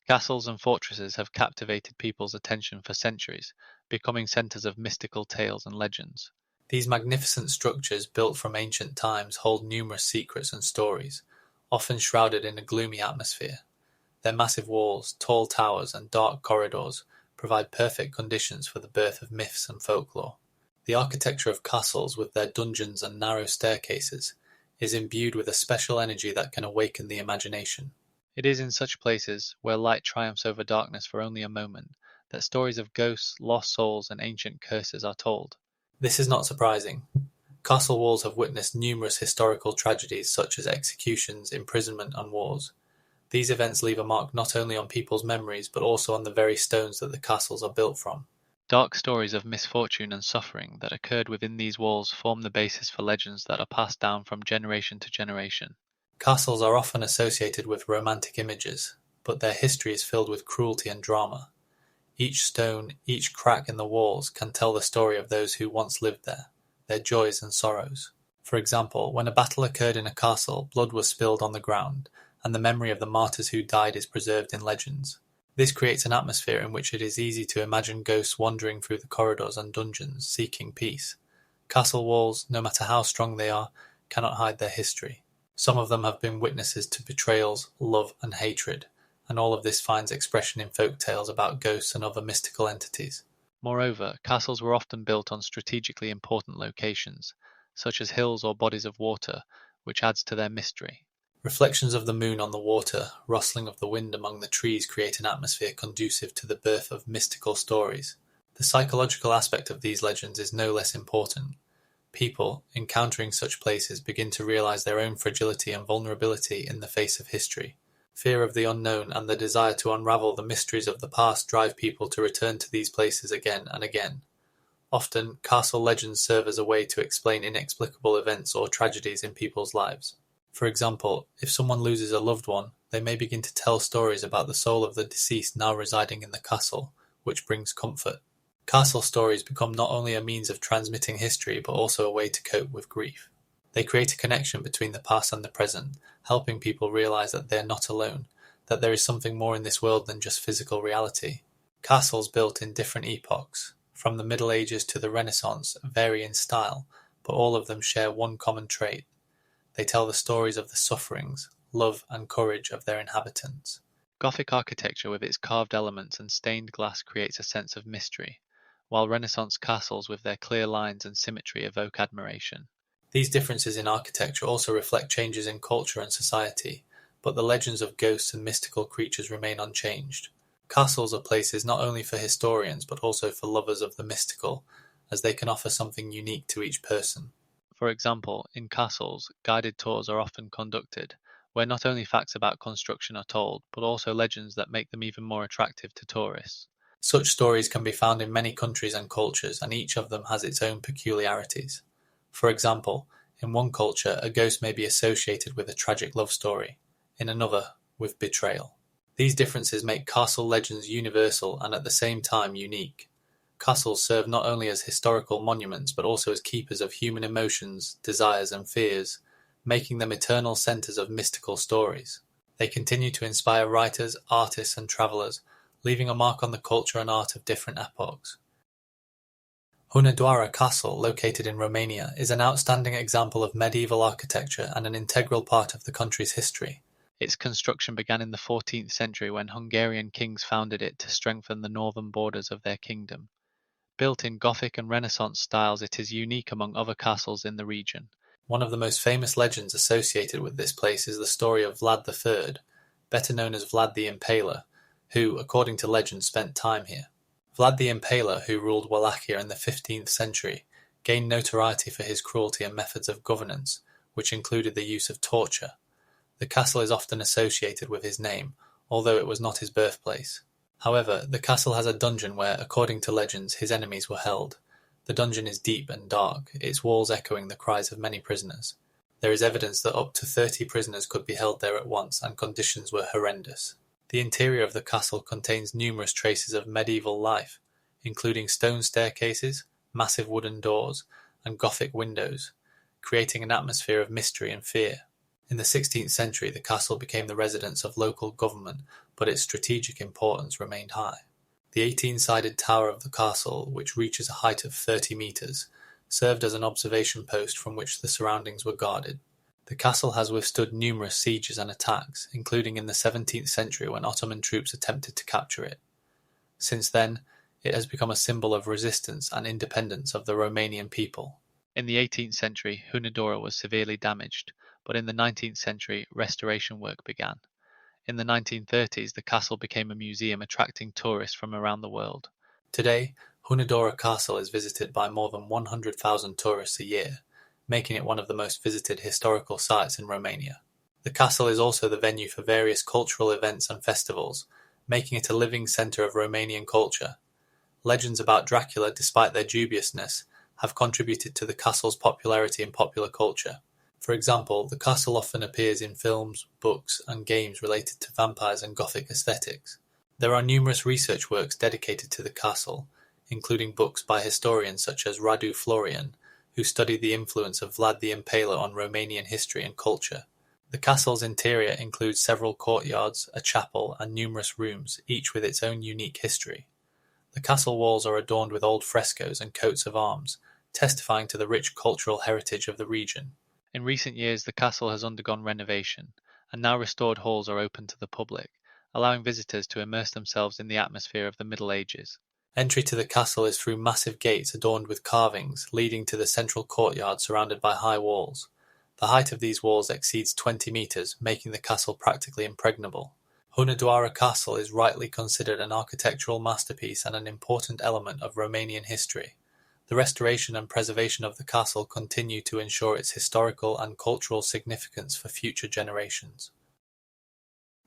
Castles and fortresses have captivated people's attention for centuries, becoming centers of mystical tales and legends. These magnificent structures built from ancient times hold numerous secrets and stories, often shrouded in a gloomy atmosphere. Their massive walls, tall towers, and dark corridors provide perfect conditions for the birth of myths and folklore. The architecture of castles, with their dungeons and narrow staircases, is imbued with a special energy that can awaken the imagination. It is in such places, where light triumphs over darkness for only a moment, that stories of ghosts, lost souls, and ancient curses are told. This is not surprising. Castle walls have witnessed numerous historical tragedies such as executions, imprisonment, and wars. These events leave a mark not only on people's memories but also on the very stones that the castles are built from. Dark stories of misfortune and suffering that occurred within these walls form the basis for legends that are passed down from generation to generation. Castles are often associated with romantic images, but their history is filled with cruelty and drama. Each stone, each crack in the walls can tell the story of those who once lived there, their joys and sorrows. For example, when a battle occurred in a castle, blood was spilled on the ground, and the memory of the martyrs who died is preserved in legends. This creates an atmosphere in which it is easy to imagine ghosts wandering through the corridors and dungeons, seeking peace. Castle walls, no matter how strong they are, cannot hide their history. Some of them have been witnesses to betrayals, love, and hatred, and all of this finds expression in folk tales about ghosts and other mystical entities. Moreover, castles were often built on strategically important locations, such as hills or bodies of water, which adds to their mystery. Reflections of the moon on the water, rustling of the wind among the trees create an atmosphere conducive to the birth of mystical stories. The psychological aspect of these legends is no less important. People, encountering such places, begin to realize their own fragility and vulnerability in the face of history. Fear of the unknown and the desire to unravel the mysteries of the past drive people to return to these places again and again. Often, castle legends serve as a way to explain inexplicable events or tragedies in people's lives. For example, if someone loses a loved one, they may begin to tell stories about the soul of the deceased now residing in the castle, which brings comfort. Castle stories become not only a means of transmitting history but also a way to cope with grief. They create a connection between the past and the present, helping people realize that they are not alone, that there is something more in this world than just physical reality. Castles built in different epochs, from the Middle Ages to the Renaissance, vary in style, but all of them share one common trait. They tell the stories of the sufferings, love, and courage of their inhabitants. Gothic architecture with its carved elements and stained glass creates a sense of mystery, while Renaissance castles with their clear lines and symmetry evoke admiration. These differences in architecture also reflect changes in culture and society, but the legends of ghosts and mystical creatures remain unchanged. Castles are places not only for historians but also for lovers of the mystical, as they can offer something unique to each person. For example, in castles, guided tours are often conducted, where not only facts about construction are told, but also legends that make them even more attractive to tourists. Such stories can be found in many countries and cultures, and each of them has its own peculiarities. For example, in one culture, a ghost may be associated with a tragic love story, in another, with betrayal. These differences make castle legends universal and at the same time unique. Castles serve not only as historical monuments but also as keepers of human emotions, desires, and fears, making them eternal centers of mystical stories. They continue to inspire writers, artists, and travelers, leaving a mark on the culture and art of different epochs. Hunedoara Castle, located in Romania, is an outstanding example of medieval architecture and an integral part of the country's history. Its construction began in the 14th century when Hungarian kings founded it to strengthen the northern borders of their kingdom. Built in Gothic and Renaissance styles, it is unique among other castles in the region. One of the most famous legends associated with this place is the story of Vlad III, better known as Vlad the Impaler, who, according to legend, spent time here. Vlad the Impaler, who ruled Wallachia in the 15th century, gained notoriety for his cruelty and methods of governance, which included the use of torture. The castle is often associated with his name, although it was not his birthplace. However, the castle has a dungeon where, according to legends, his enemies were held. The dungeon is deep and dark, its walls echoing the cries of many prisoners. There is evidence that up to 30 prisoners could be held there at once, and conditions were horrendous. The interior of the castle contains numerous traces of medieval life, including stone staircases, massive wooden doors, and Gothic windows, creating an atmosphere of mystery and fear. In the 16th century, the castle became the residence of local government, but its strategic importance remained high. The 18-sided tower of the castle, which reaches a height of 30 meters, served as an observation post from which the surroundings were guarded. The castle has withstood numerous sieges and attacks, including in the 17th century when Ottoman troops attempted to capture it. Since then, it has become a symbol of resistance and independence of the Romanian people. In the 18th century, Hunedoara was severely damaged, but in the 19th century, restoration work began. In the 1930s, the castle became a museum attracting tourists from around the world. Today, Hunedoara Castle is visited by more than 100,000 tourists a year, making it one of the most visited historical sites in Romania. The castle is also the venue for various cultural events and festivals, making it a living center of Romanian culture. Legends about Dracula, despite their dubiousness, have contributed to the castle's popularity in popular culture. For example, the castle often appears in films, books, and games related to vampires and Gothic aesthetics. There are numerous research works dedicated to the castle, including books by historians such as Radu Florian, who studied the influence of Vlad the Impaler on Romanian history and culture. The castle's interior includes several courtyards, a chapel, and numerous rooms, each with its own unique history. The castle walls are adorned with old frescoes and coats of arms, testifying to the rich cultural heritage of the region. In recent years, the castle has undergone renovation, and now restored halls are open to the public, allowing visitors to immerse themselves in the atmosphere of the Middle Ages. Entry to the castle is through massive gates adorned with carvings, leading to the central courtyard surrounded by high walls. The height of these walls exceeds 20 meters, making the castle practically impregnable. Hunedoara Castle is rightly considered an architectural masterpiece and an important element of Romanian history. The restoration and preservation of the castle continue to ensure its historical and cultural significance for future generations.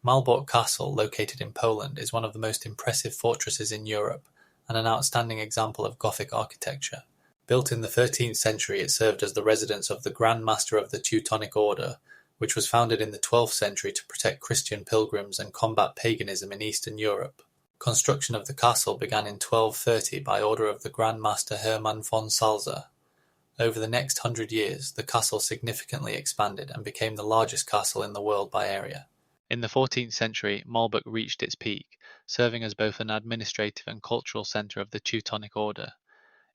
Malbork Castle, located in Poland, is one of the most impressive fortresses in Europe and an outstanding example of Gothic architecture. Built in the 13th century, it served as the residence of the Grand Master of the Teutonic Order, which was founded in the 12th century to protect Christian pilgrims and combat paganism in Eastern Europe. Construction of the castle began in 1230 by order of the Grand Master Hermann von Salza. Over the next 100 years, the castle significantly expanded and became the largest castle in the world by area. In the 14th century, Malbork reached its peak, serving as both an administrative and cultural center of the Teutonic Order.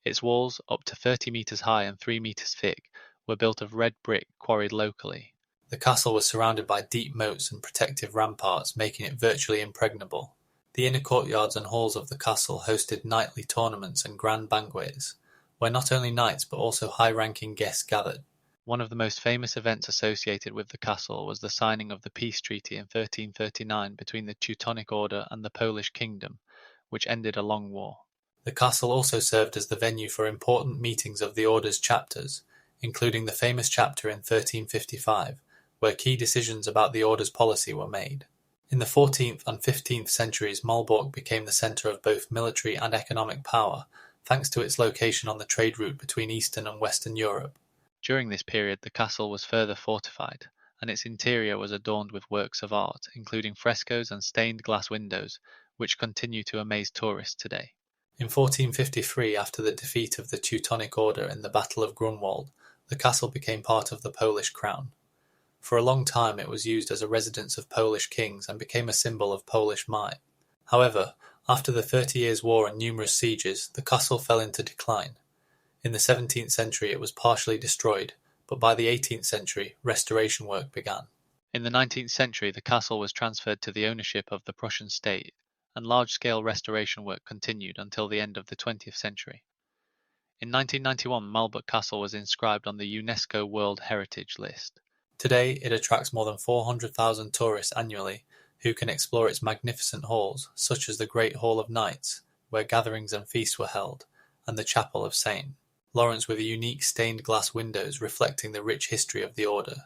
Its walls, up to 30 meters high and 3 meters thick, were built of red brick quarried locally. The castle was surrounded by deep moats and protective ramparts, making it virtually impregnable. The inner courtyards and halls of the castle hosted nightly tournaments and grand banquets, where not only knights but also high-ranking guests gathered. One of the most famous events associated with the castle was the signing of the peace treaty in 1339 between the Teutonic Order and the Polish Kingdom, which ended a long war. The castle also served as the venue for important meetings of the Order's chapters, including the famous chapter in 1355, where key decisions about the Order's policy were made. In the 14th and 15th centuries, Malbork became the center of both military and economic power, thanks to its location on the trade route between Eastern and Western Europe. During this period, the castle was further fortified, and its interior was adorned with works of art, including frescoes and stained glass windows, which continue to amaze tourists today. In 1453, after the defeat of the Teutonic Order in the Battle of Grunwald, the castle became part of the Polish crown. For a long time it was used as a residence of Polish kings and became a symbol of Polish might. However, after the 30 Years' War and numerous sieges, the castle fell into decline. In the 17th century it was partially destroyed, but by the 18th century restoration work began. In the 19th century the castle was transferred to the ownership of the Prussian state, and large-scale restoration work continued until the end of the 20th century. In 1991, Malbork Castle was inscribed on the UNESCO World Heritage List. Today, it attracts more than 400,000 tourists annually who can explore its magnificent halls, such as the Great Hall of Knights, where gatherings and feasts were held, and the Chapel of St. Lawrence with unique stained glass windows reflecting the rich history of the Order.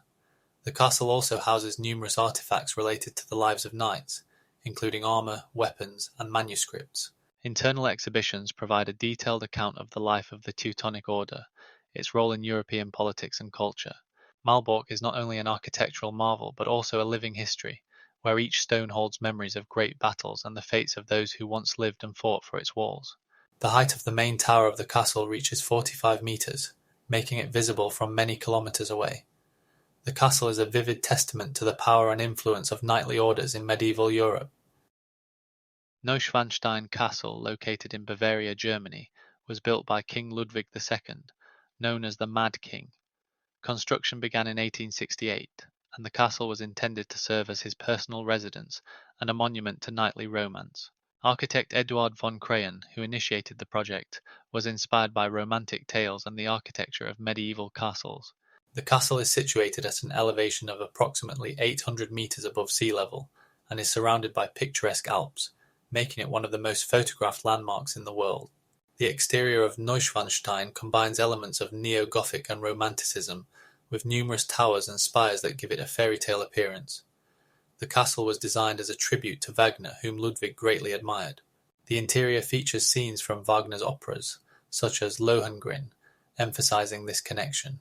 The castle also houses numerous artifacts related to the lives of knights, including armor, weapons, and manuscripts. Internal exhibitions provide a detailed account of the life of the Teutonic Order, its role in European politics and culture. Malbork is not only an architectural marvel but also a living history, where each stone holds memories of great battles and the fates of those who once lived and fought for its walls. The height of the main tower of the castle reaches 45 meters, making it visible from many kilometers away. The castle is a vivid testament to the power and influence of knightly orders in medieval Europe. Neuschwanstein Castle, located in Bavaria, Germany, was built by King Ludwig II, known as the Mad King. Construction began in 1868, and the castle was intended to serve as his personal residence and a monument to knightly romance. Architect Eduard von Crayen, who initiated the project, was inspired by romantic tales and the architecture of medieval castles. The castle is situated at an elevation of approximately 800 meters above sea level and is surrounded by picturesque Alps, making it one of the most photographed landmarks in the world. The exterior of Neuschwanstein combines elements of neo-Gothic and Romanticism, with numerous towers and spires that give it a fairy tale appearance. The castle was designed as a tribute to Wagner, whom Ludwig greatly admired. The interior features scenes from Wagner's operas, such as Lohengrin, emphasizing this connection.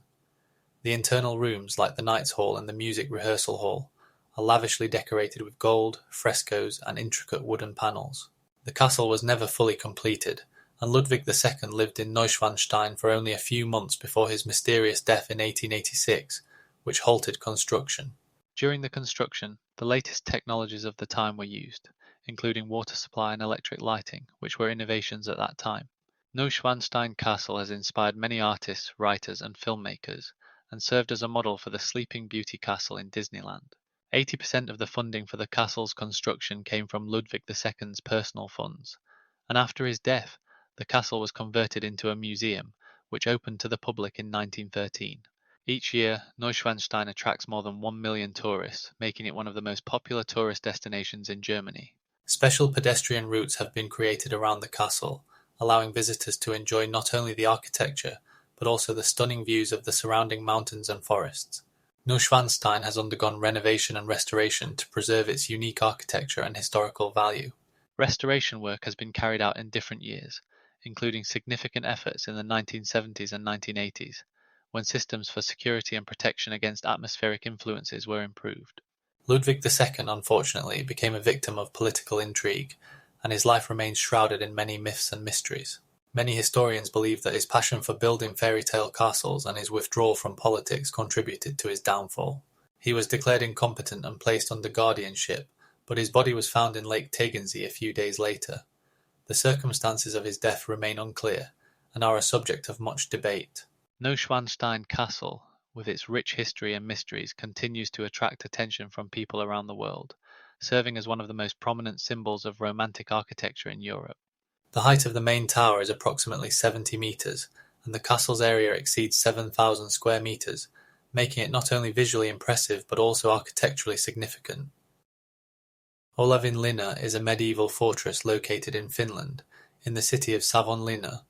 The internal rooms, like the Knights' Hall and the Music Rehearsal Hall, are lavishly decorated with gold, frescoes, and intricate wooden panels. The castle was never fully completed, and Ludwig II lived in Neuschwanstein for only a few months before his mysterious death in 1886, which halted construction. During the construction, the latest technologies of the time were used, including water supply and electric lighting, which were innovations at that time. Neuschwanstein Castle has inspired many artists, writers, and filmmakers, and served as a model for the Sleeping Beauty Castle in Disneyland. 80% of the funding for the castle's construction came from Ludwig II's personal funds, and after his death, the castle was converted into a museum, which opened to the public in 1913. Each year, Neuschwanstein attracts more than 1 million tourists, making it one of the most popular tourist destinations in Germany. Special pedestrian routes have been created around the castle, allowing visitors to enjoy not only the architecture, but also the stunning views of the surrounding mountains and forests. Neuschwanstein has undergone renovation and restoration to preserve its unique architecture and historical value. Restoration work has been carried out in different years, including significant efforts in the 1970s and 1980s, when systems for security and protection against atmospheric influences were improved. Ludwig II, unfortunately, became a victim of political intrigue, and his life remains shrouded in many myths and mysteries. Many historians believe that his passion for building fairy tale castles and his withdrawal from politics contributed to his downfall. He was declared incompetent and placed under guardianship, but his body was found in Lake Tegernsee a few days later. The circumstances of his death remain unclear, and are a subject of much debate. Neuschwanstein Castle, with its rich history and mysteries, continues to attract attention from people around the world, serving as one of the most prominent symbols of Romantic architecture in Europe. The height of the main tower is approximately 70 meters, and the castle's area exceeds 7,000 square meters, making it not only visually impressive but also architecturally significant. Olavinlinna is a medieval fortress located in Finland, in the city of Savonlinna.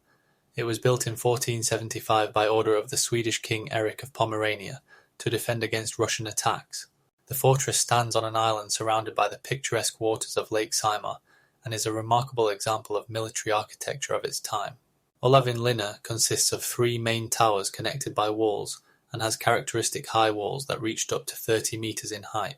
It was built in 1475 by order of the Swedish King Eric of Pomerania to defend against Russian attacks. The fortress stands on an island surrounded by the picturesque waters of Lake Saimaa, and is a remarkable example of military architecture of its time. Olavinlinna consists of 3 main towers connected by walls, and has characteristic high walls that reached up to 30 meters in height.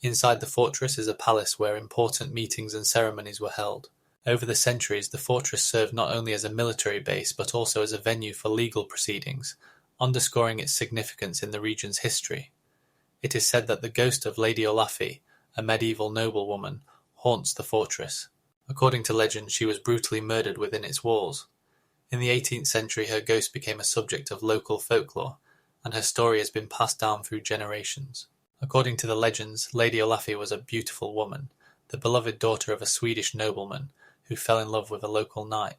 Inside the fortress is a palace where important meetings and ceremonies were held. Over the centuries, the fortress served not only as a military base but also as a venue for legal proceedings, underscoring its significance in the region's history. It is said that the ghost of Lady Olafi, a medieval noblewoman, haunts the fortress. According to legend, she was brutally murdered within its walls. In the 18th century, her ghost became a subject of local folklore, and her story has been passed down through generations. According to the legends, Lady Olafi was a beautiful woman, the beloved daughter of a Swedish nobleman, who fell in love with a local knight.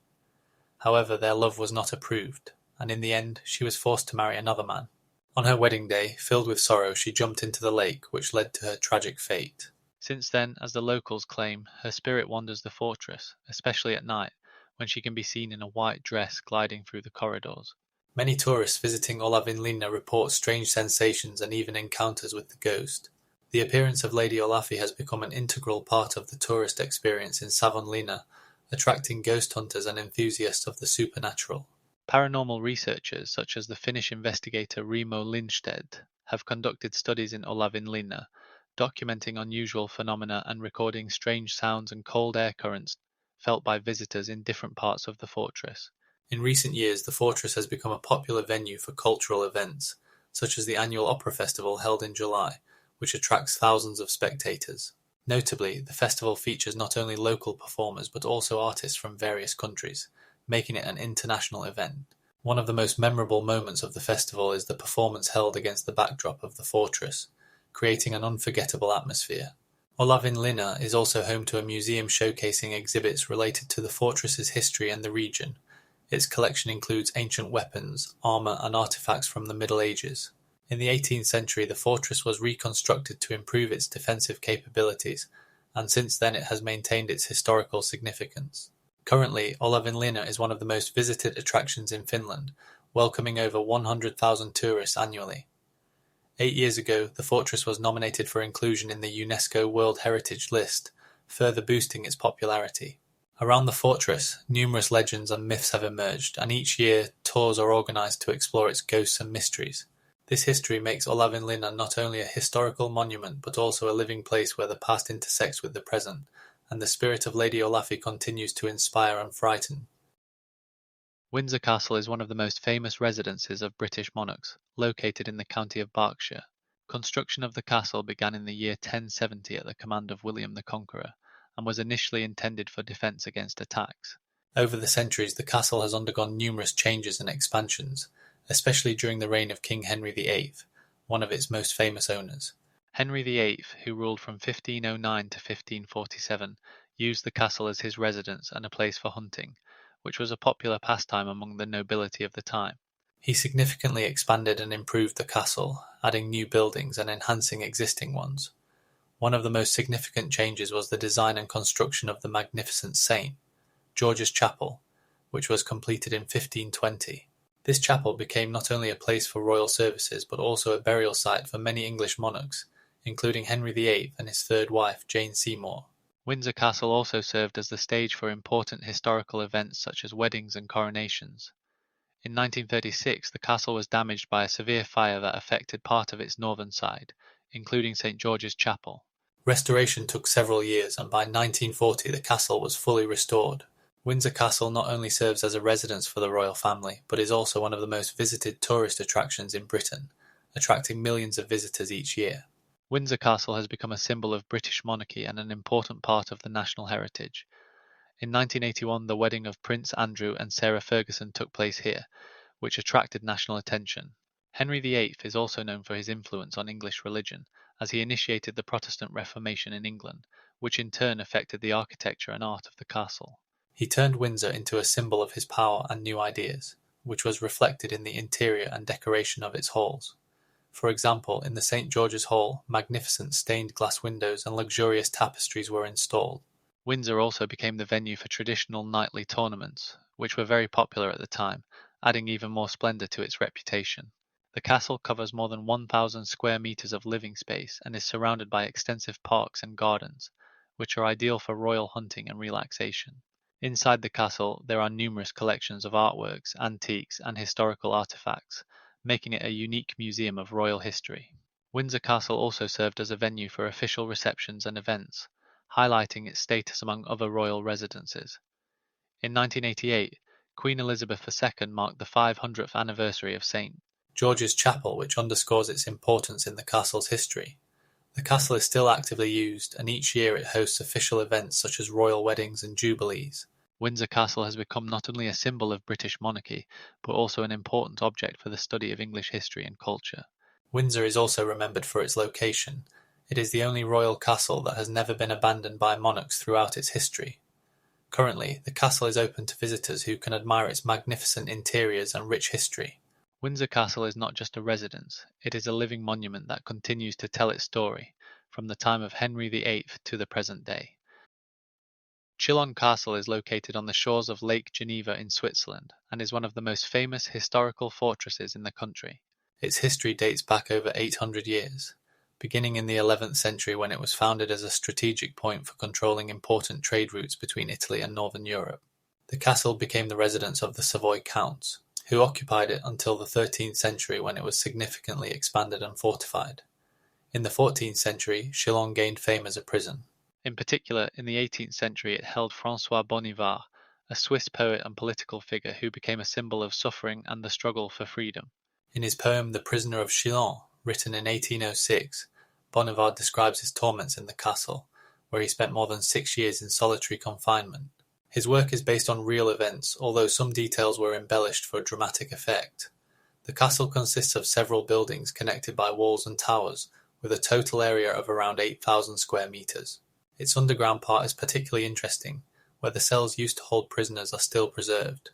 However, their love was not approved, and in the end she was forced to marry another man. On her wedding day, filled with sorrow, she jumped into the lake, which led to her tragic fate. Since then, as the locals claim, her spirit wanders the fortress, especially at night, when she can be seen in a white dress gliding through the corridors. Many tourists visiting Olavinlinna report strange sensations and even encounters with the ghost. The appearance of Lady Olafi has become an integral part of the tourist experience in Savonlinna, attracting ghost hunters and enthusiasts of the supernatural. Paranormal researchers, such as the Finnish investigator Remo Lindstedt, have conducted studies in Olavinlinna, documenting unusual phenomena and recording strange sounds and cold air currents felt by visitors in different parts of the fortress. In recent years, the fortress has become a popular venue for cultural events, such as the annual opera festival held in July, which attracts thousands of spectators. Notably, the festival features not only local performers but also artists from various countries, making it an international event. One of the most memorable moments of the festival is the performance held against the backdrop of the fortress, creating an unforgettable atmosphere. Olavinlinna is also home to a museum showcasing exhibits related to the fortress's history and the region. Its collection includes ancient weapons, armor, and artifacts from the Middle Ages. In the 18th century, the fortress was reconstructed to improve its defensive capabilities, and since then it has maintained its historical significance. Currently, Olavinlinna is one of the most visited attractions in Finland, welcoming over 100,000 tourists annually. 8 years ago, the fortress was nominated for inclusion in the UNESCO World Heritage List, further boosting its popularity. Around the fortress, numerous legends and myths have emerged, and each year tours are organized to explore its ghosts and mysteries. This history makes Olavinlinna not only a historical monument but also a living place where the past intersects with the present, and the spirit of Lady Olafi continues to inspire and frighten. Windsor Castle is one of the most famous residences of British monarchs, located in the county of Berkshire. Construction of the castle began in the year 1070 at the command of William the Conqueror, and was initially intended for defence against attacks. Over the centuries, the castle has undergone numerous changes and expansions, especially during the reign of King Henry VIII, one of its most famous owners. Henry VIII, who ruled from 1509 to 1547, used the castle as his residence and a place for hunting, which was a popular pastime among the nobility of the time. He significantly expanded and improved the castle, adding new buildings and enhancing existing ones. One of the most significant changes was the design and construction of the magnificent saint, George's Chapel, which was completed in 1520. This chapel became not only a place for royal services but also a burial site for many English monarchs, including Henry VIII and his third wife, Jane Seymour. Windsor Castle also served as the stage for important historical events such as weddings and coronations. In 1936, the castle was damaged by a severe fire that affected part of its northern side, including St. George's Chapel. Restoration took several years, and by 1940 the castle was fully restored. Windsor Castle not only serves as a residence for the royal family, but is also one of the most visited tourist attractions in Britain, attracting millions of visitors each year. Windsor Castle has become a symbol of British monarchy and an important part of the national heritage. In 1981, the wedding of Prince Andrew and Sarah Ferguson took place here, which attracted national attention. Henry VIII is also known for his influence on English religion, as he initiated the Protestant Reformation in England, which in turn affected the architecture and art of the castle. He turned Windsor into a symbol of his power and new ideas, which was reflected in the interior and decoration of its halls. For example, in the St. George's Hall, magnificent stained glass windows and luxurious tapestries were installed. Windsor also became the venue for traditional knightly tournaments, which were very popular at the time, adding even more splendor to its reputation. The castle covers more than 1,000 square meters of living space and is surrounded by extensive parks and gardens, which are ideal for royal hunting and relaxation. Inside the castle, there are numerous collections of artworks, antiques, and historical artifacts, making it a unique museum of royal history. Windsor Castle also served as a venue for official receptions and events, highlighting its status among other royal residences. In 1988, Queen Elizabeth II marked the 500th anniversary of St. George's Chapel, which underscores its importance in the castle's history. The castle is still actively used, and each year it hosts official events such as royal weddings and jubilees. Windsor Castle has become not only a symbol of British monarchy, but also an important object for the study of English history and culture. Windsor is also remembered for its location. It is the only royal castle that has never been abandoned by monarchs throughout its history. Currently, the castle is open to visitors who can admire its magnificent interiors and rich history. Windsor Castle is not just a residence, it is a living monument that continues to tell its story, from the time of Henry VIII to the present day. Chillon Castle is located on the shores of Lake Geneva in Switzerland, and is one of the most famous historical fortresses in the country. Its history dates back over 800 years, beginning in the 11th century when it was founded as a strategic point for controlling important trade routes between Italy and northern Europe. The castle became the residence of the Savoy Counts, who occupied it until the 13th century when it was significantly expanded and fortified. In the 14th century, Chillon gained fame as a prison. In particular, in the 18th century it held François Bonnivard, a Swiss poet and political figure who became a symbol of suffering and the struggle for freedom. In his poem The Prisoner of Chillon, written in 1806, Bonivard describes his torments in the castle, where he spent more than 6 years in solitary confinement. His work is based on real events, although some details were embellished for dramatic effect. The castle consists of several buildings connected by walls and towers, with a total area of around 8,000 square meters. Its underground part is particularly interesting, where the cells used to hold prisoners are still preserved.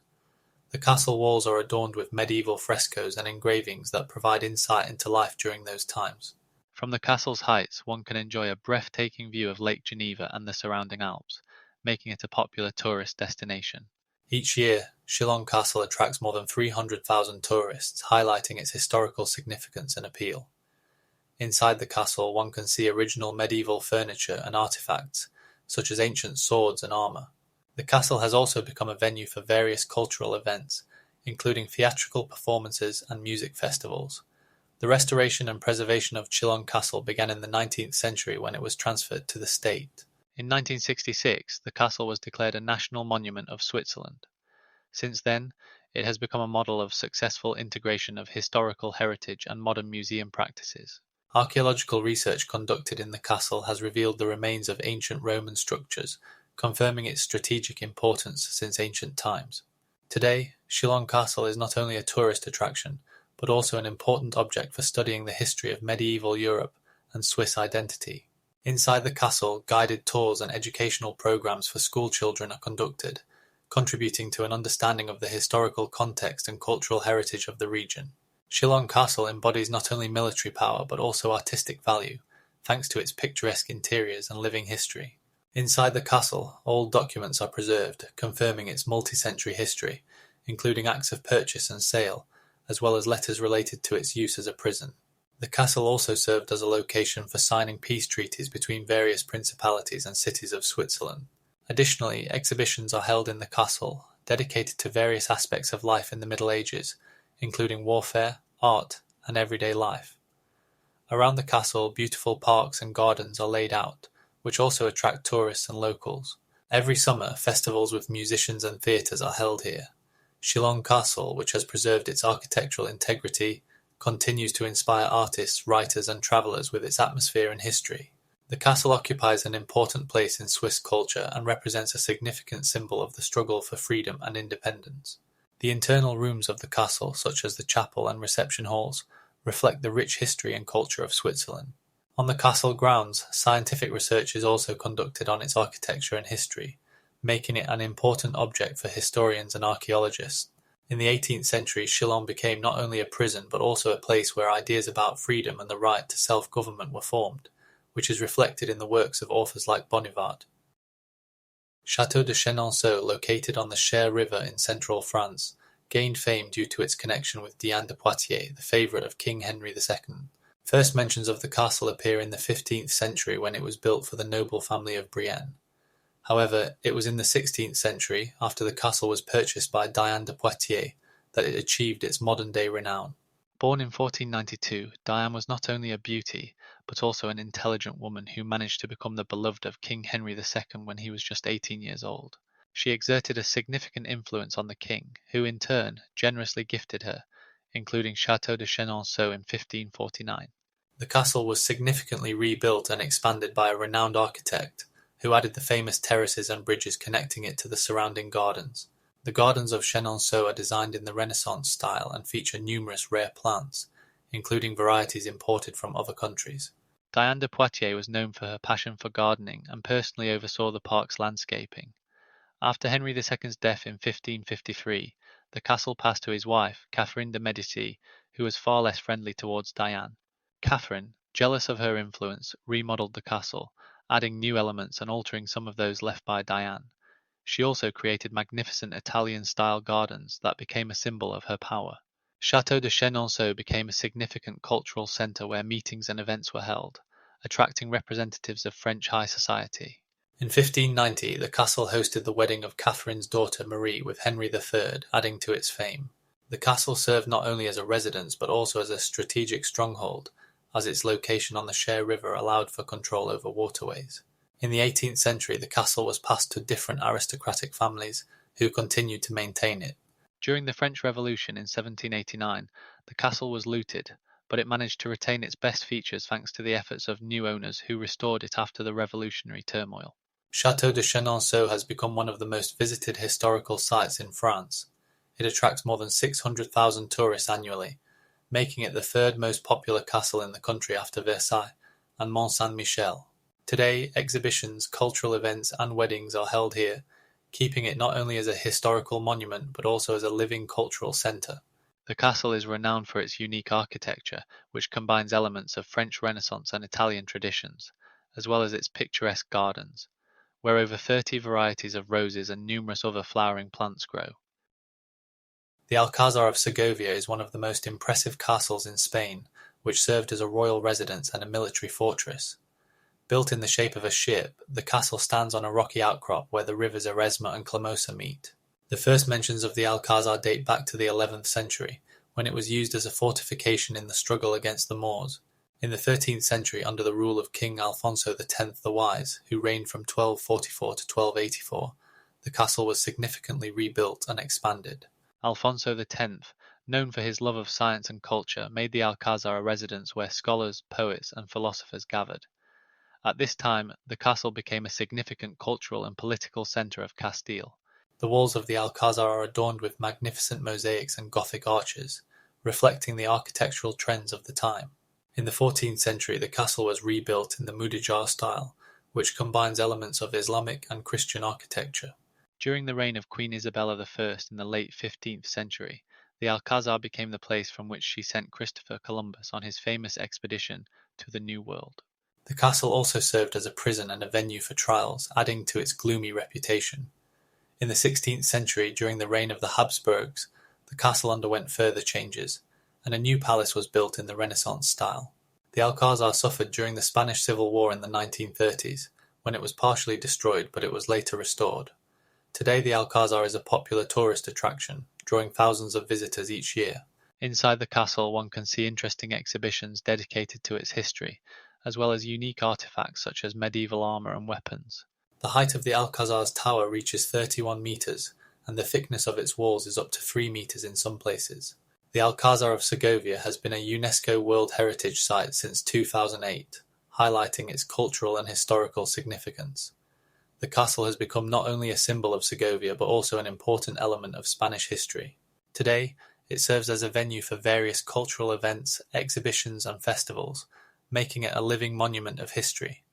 The castle walls are adorned with medieval frescoes and engravings that provide insight into life during those times. From the castle's heights, one can enjoy a breathtaking view of Lake Geneva and the surrounding Alps, making it a popular tourist destination. Each year, Chillon Castle attracts more than 300,000 tourists, highlighting its historical significance and appeal. Inside the castle, one can see original medieval furniture and artifacts, such as ancient swords and armor. The castle has also become a venue for various cultural events, including theatrical performances and music festivals. The restoration and preservation of Chillon Castle began in the 19th century when it was transferred to the state. In 1966, the castle was declared a National Monument of Switzerland. Since then, it has become a model of successful integration of historical heritage and modern museum practices. Archaeological research conducted in the castle has revealed the remains of ancient Roman structures, confirming its strategic importance since ancient times. Today, Chillon Castle is not only a tourist attraction, but also an important object for studying the history of medieval Europe and Swiss identity. Inside the castle, guided tours and educational programs for school children are conducted, contributing to an understanding of the historical context and cultural heritage of the region. Chillon Castle embodies not only military power but also artistic value, thanks to its picturesque interiors and living history. Inside the castle, old documents are preserved, confirming its multi-century history, including acts of purchase and sale, as well as letters related to its use as a prison. The castle also served as a location for signing peace treaties between various principalities and cities of Switzerland. Additionally, exhibitions are held in the castle, dedicated to various aspects of life in the Middle Ages, including warfare, art, and everyday life. Around the castle, beautiful parks and gardens are laid out, which also attract tourists and locals. Every summer, festivals with musicians and theatres are held here. Chillon Castle, which has preserved its architectural integrity, continues to inspire artists, writers and travellers with its atmosphere and history. The castle occupies an important place in Swiss culture and represents a significant symbol of the struggle for freedom and independence. The internal rooms of the castle, such as the chapel and reception halls, reflect the rich history and culture of Switzerland. On the castle grounds, scientific research is also conducted on its architecture and history, making it an important object for historians and archaeologists. In the 18th century, Chillon became not only a prison but also a place where ideas about freedom and the right to self-government were formed, which is reflected in the works of authors like Bonivard. Château de Chenonceau, located on the Cher River in central France, gained fame due to its connection with Diane de Poitiers, the favourite of King Henry II. First mentions of the castle appear in the 15th century when it was built for the noble family of Brienne. However, it was in the 16th century, after the castle was purchased by Diane de Poitiers, that it achieved its modern-day renown. Born in 1492, Diane was not only a beauty, but also an intelligent woman who managed to become the beloved of King Henry II when he was just 18 years old. She exerted a significant influence on the king, who in turn generously gifted her, including Château de Chenonceau in 1549. The castle was significantly rebuilt and expanded by a renowned architect, who added the famous terraces and bridges connecting it to the surrounding gardens. The gardens of Chenonceau are designed in the Renaissance style and feature numerous rare plants, including varieties imported from other countries. Diane de Poitiers was known for her passion for gardening and personally oversaw the park's landscaping. After Henry II's death in 1553, the castle passed to his wife, Catherine de Medici, who was far less friendly towards Diane. Catherine, jealous of her influence, remodeled the castle, adding new elements and altering some of those left by Diane. She also created magnificent Italian-style gardens that became a symbol of her power. Château de Chenonceau became a significant cultural centre where meetings and events were held, attracting representatives of French high society. In 1590, the castle hosted the wedding of Catherine's daughter Marie with Henry III, adding to its fame. The castle served not only as a residence but also as a strategic stronghold, as its location on the Cher River allowed for control over waterways. In the 18th century, the castle was passed to different aristocratic families, who continued to maintain it. During the French Revolution in 1789, the castle was looted, but it managed to retain its best features thanks to the efforts of new owners who restored it after the revolutionary turmoil. Château de Chenonceau has become one of the most visited historical sites in France. It attracts more than 600,000 tourists annually, making it the third most popular castle in the country after Versailles and Mont-Saint-Michel. Today, exhibitions, cultural events and weddings are held here, keeping it not only as a historical monument but also as a living cultural centre. The castle is renowned for its unique architecture, which combines elements of French Renaissance and Italian traditions, as well as its picturesque gardens, where over 30 varieties of roses and numerous other flowering plants grow. The Alcázar of Segovia is one of the most impressive castles in Spain, which served as a royal residence and a military fortress. Built in the shape of a ship, the castle stands on a rocky outcrop where the rivers Eresma and Clamosa meet. The first mentions of the Alcázar date back to the 11th century, when it was used as a fortification in the struggle against the Moors. In the 13th century, under the rule of King Alfonso X the Wise, who reigned from 1244 to 1284, the castle was significantly rebuilt and expanded. Alfonso X, known for his love of science and culture, made the Alcázar a residence where scholars, poets, and philosophers gathered. At this time, the castle became a significant cultural and political centre of Castile. The walls of the Alcázar are adorned with magnificent mosaics and Gothic arches, reflecting the architectural trends of the time. In the 14th century, the castle was rebuilt in the Mudéjar style, which combines elements of Islamic and Christian architecture. During the reign of Queen Isabella I in the late 15th century, the Alcázar became the place from which she sent Christopher Columbus on his famous expedition to the New World. The castle also served as a prison and a venue for trials, adding to its gloomy reputation. In the 16th century, during the reign of the Habsburgs, the castle underwent further changes, and a new palace was built in the Renaissance style. The Alcázar suffered during the Spanish Civil War in the 1930s, when it was partially destroyed but it was later restored. Today the Alcázar is a popular tourist attraction, drawing thousands of visitors each year. Inside the castle one can see interesting exhibitions dedicated to its history, as well as unique artifacts such as medieval armour and weapons. The height of the Alcázar's tower reaches 31 metres, and the thickness of its walls is up to 3 metres in some places. The Alcázar of Segovia has been a UNESCO World Heritage Site since 2008, highlighting its cultural and historical significance. The castle has become not only a symbol of Segovia but also an important element of Spanish history. Today, it serves as a venue for various cultural events, exhibitions and festivals, making it a living monument of history.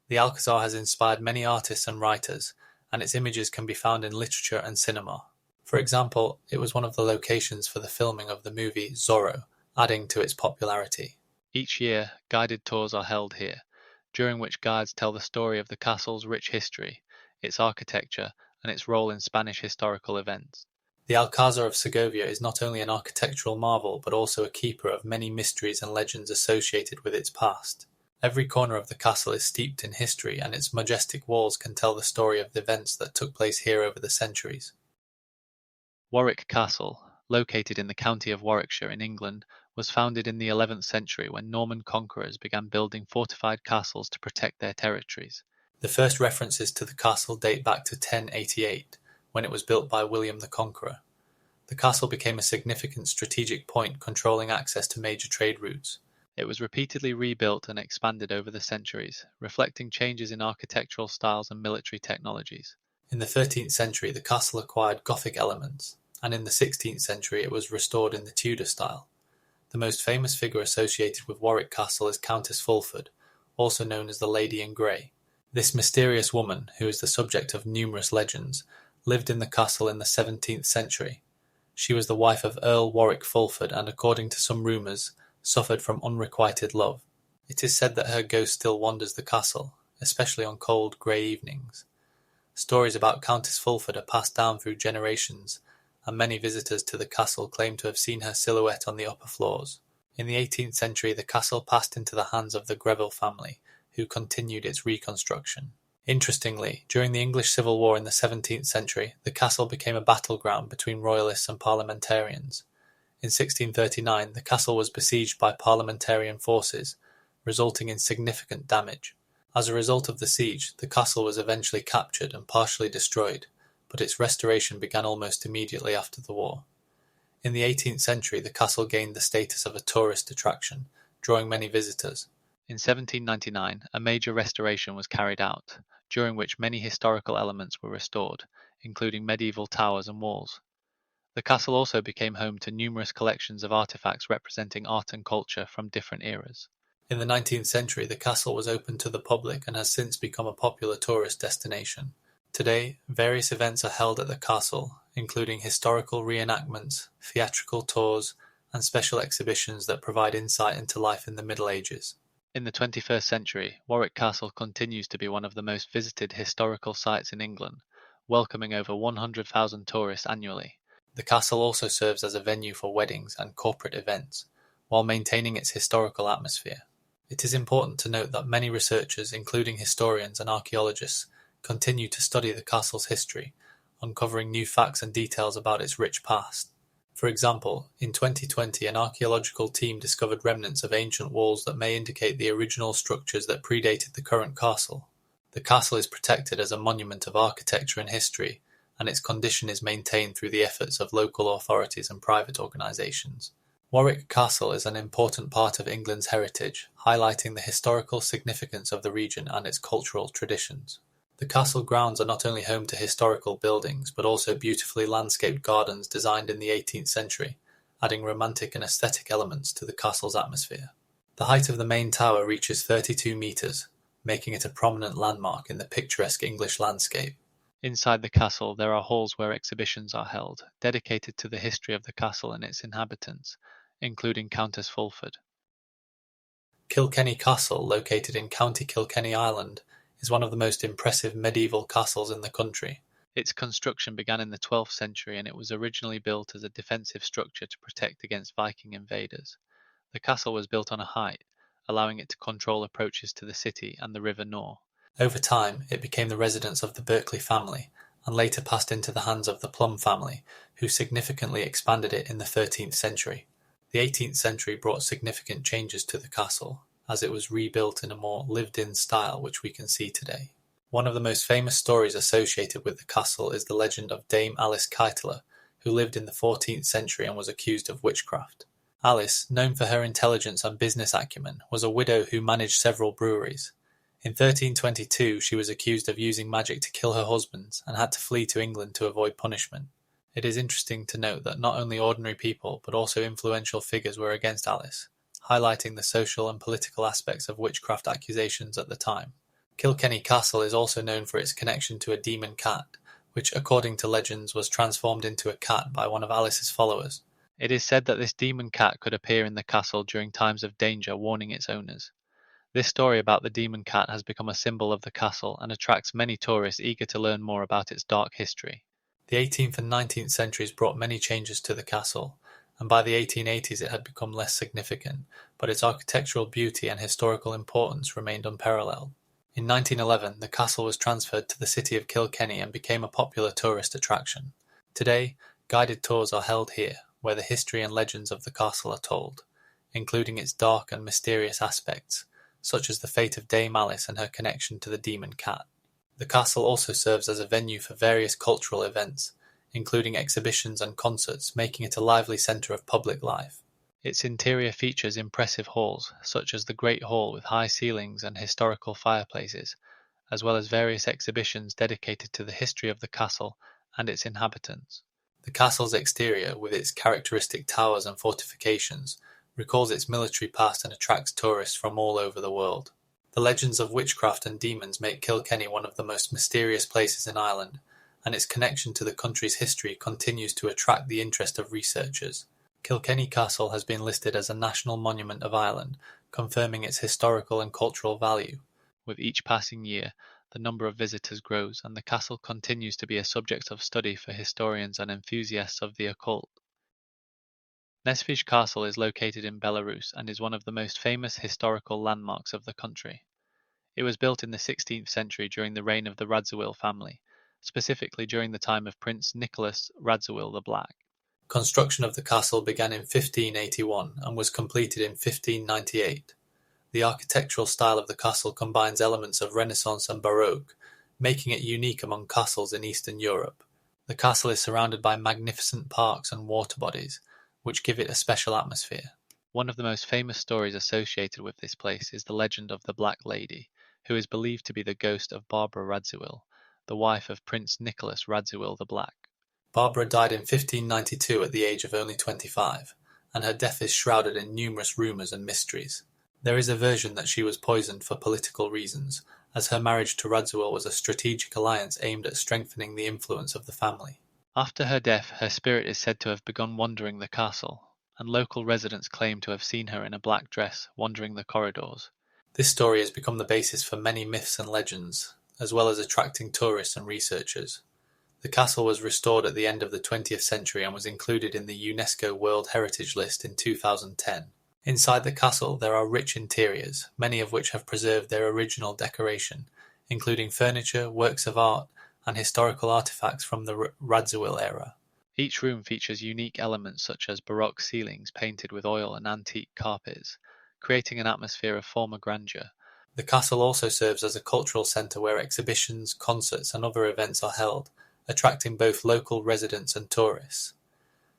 The Alcázar has inspired many artists and writers, and its images can be found in literature and cinema. For example, it was one of the locations for the filming of the movie Zorro, adding to its popularity. Each year, guided tours are held here, during which guides tell the story of the castle's rich history, its architecture, and its role in Spanish historical events. The Alcázar of Segovia is not only an architectural marvel but also a keeper of many mysteries and legends associated with its past. Every corner of the castle is steeped in history, and its majestic walls can tell the story of the events that took place here over the centuries. Warwick Castle, located in the county of Warwickshire in England, was founded in the 11th century when Norman conquerors began building fortified castles to protect their territories. The first references to the castle date back to 1088, when it was built by William the Conqueror. The castle became a significant strategic point controlling access to major trade routes. It was repeatedly rebuilt and expanded over the centuries, reflecting changes in architectural styles and military technologies. In the 13th century, the castle acquired Gothic elements, and in the 16th century it was restored in the Tudor style. The most famous figure associated with Warwick Castle is Countess Fulford, also known as the Lady in Grey. This mysterious woman, who is the subject of numerous legends, lived in the castle in the 17th century. She was the wife of Earl Warwick Fulford and, according to some rumours, suffered from unrequited love. It is said that her ghost still wanders the castle, especially on cold, grey evenings. Stories about Countess Fulford are passed down through generations, and many visitors to the castle claim to have seen her silhouette on the upper floors. In the 18th century, the castle passed into the hands of the Greville family, who continued its reconstruction. Interestingly, during the English Civil War in the 17th century, the castle became a battleground between royalists and parliamentarians. In 1639, the castle was besieged by parliamentarian forces, resulting in significant damage. As a result of the siege, the castle was eventually captured and partially destroyed, but its restoration began almost immediately after the war. In the 18th century, the castle gained the status of a tourist attraction, drawing many visitors. In 1799, a major restoration was carried out, during which many historical elements were restored, including medieval towers and walls. The castle also became home to numerous collections of artifacts representing art and culture from different eras. In the 19th century, the castle was open to the public and has since become a popular tourist destination. Today, various events are held at the castle, including historical reenactments, theatrical tours, and special exhibitions that provide insight into life in the Middle Ages. In the 21st century, Warwick Castle continues to be one of the most visited historical sites in England, welcoming over 100,000 tourists annually. The castle also serves as a venue for weddings and corporate events, while maintaining its historical atmosphere. It is important to note that many researchers, including historians and archaeologists, continue to study the castle's history, uncovering new facts and details about its rich past. For example, in 2020 an archaeological team discovered remnants of ancient walls that may indicate the original structures that predated the current castle. The castle is protected as a monument of architecture and history, and its condition is maintained through the efforts of local authorities and private organisations. Warwick Castle is an important part of England's heritage, highlighting the historical significance of the region and its cultural traditions. The castle grounds are not only home to historical buildings, but also beautifully landscaped gardens designed in the 18th century, adding romantic and aesthetic elements to the castle's atmosphere. The height of the main tower reaches 32 metres, making it a prominent landmark in the picturesque English landscape. Inside the castle there are halls where exhibitions are held, dedicated to the history of the castle and its inhabitants, including Countess Fulford. Kilkenny Castle, located in County Kilkenny, Ireland, is one of the most impressive medieval castles in the country. Its construction began in the 12th century and it was originally built as a defensive structure to protect against Viking invaders. The castle was built on a height, allowing it to control approaches to the city and the River Nore. Over time, it became the residence of the Berkeley family, and later passed into the hands of the Plum family, who significantly expanded it in the 13th century. The 18th century brought significant changes to the castle, as it was rebuilt in a more lived-in style which we can see today. One of the most famous stories associated with the castle is the legend of Dame Alice Kyteler, who lived in the 14th century and was accused of witchcraft. Alice, known for her intelligence and business acumen, was a widow who managed several breweries. In 1322 she was accused of using magic to kill her husbands and had to flee to England to avoid punishment. It is interesting to note that not only ordinary people but also influential figures were against Alice, highlighting the social and political aspects of witchcraft accusations at the time. Kilkenny Castle is also known for its connection to a demon cat, which according to legends was transformed into a cat by one of Alice's followers. It is said that this demon cat could appear in the castle during times of danger, warning its owners. This story about the demon cat has become a symbol of the castle and attracts many tourists eager to learn more about its dark history. The 18th and 19th centuries brought many changes to the castle, and by the 1880s it had become less significant, but its architectural beauty and historical importance remained unparalleled. In 1911, the castle was transferred to the city of Kilkenny and became a popular tourist attraction. Today, guided tours are held here, where the history and legends of the castle are told, including its dark and mysterious aspects, such as the fate of Dame Alice and her connection to the demon cat. The castle also serves as a venue for various cultural events, including exhibitions and concerts, making it a lively centre of public life. Its interior features impressive halls, such as the Great Hall with high ceilings and historical fireplaces, as well as various exhibitions dedicated to the history of the castle and its inhabitants. The castle's exterior, with its characteristic towers and fortifications, recalls its military past and attracts tourists from all over the world. The legends of witchcraft and demons make Kilkenny one of the most mysterious places in Ireland, and its connection to the country's history continues to attract the interest of researchers. Kilkenny Castle has been listed as a National Monument of Ireland, confirming its historical and cultural value. With each passing year, the number of visitors grows, and the castle continues to be a subject of study for historians and enthusiasts of the occult. Nesvizh Castle is located in Belarus and is one of the most famous historical landmarks of the country. It was built in the 16th century during the reign of the Radziwill family, specifically during the time of Prince Nicholas Radziwill the Black. Construction of the castle began in 1581 and was completed in 1598. The architectural style of the castle combines elements of Renaissance and Baroque, making it unique among castles in Eastern Europe. The castle is surrounded by magnificent parks and water bodies, which give it a special atmosphere. One of the most famous stories associated with this place is the legend of the Black Lady, who is believed to be the ghost of Barbara Radziwill, the wife of Prince Nicholas Radziwill the Black. Barbara died in 1592 at the age of only 25, and her death is shrouded in numerous rumours and mysteries. There is a version that she was poisoned for political reasons, as her marriage to Radziwill was a strategic alliance aimed at strengthening the influence of the family. After her death, her spirit is said to have begun wandering the castle, and local residents claim to have seen her in a black dress wandering the corridors. This story has become the basis for many myths and legends, as well as attracting tourists and researchers. The castle was restored at the end of the 20th century and was included in the UNESCO World Heritage List in 2010. Inside the castle there are rich interiors, many of which have preserved their original decoration, including furniture, works of art, and historical artifacts from the Radziwill era. Each room features unique elements such as Baroque ceilings painted with oil and antique carpets, creating an atmosphere of former grandeur. The castle also serves as a cultural centre where exhibitions, concerts, and other events are held, attracting both local residents and tourists.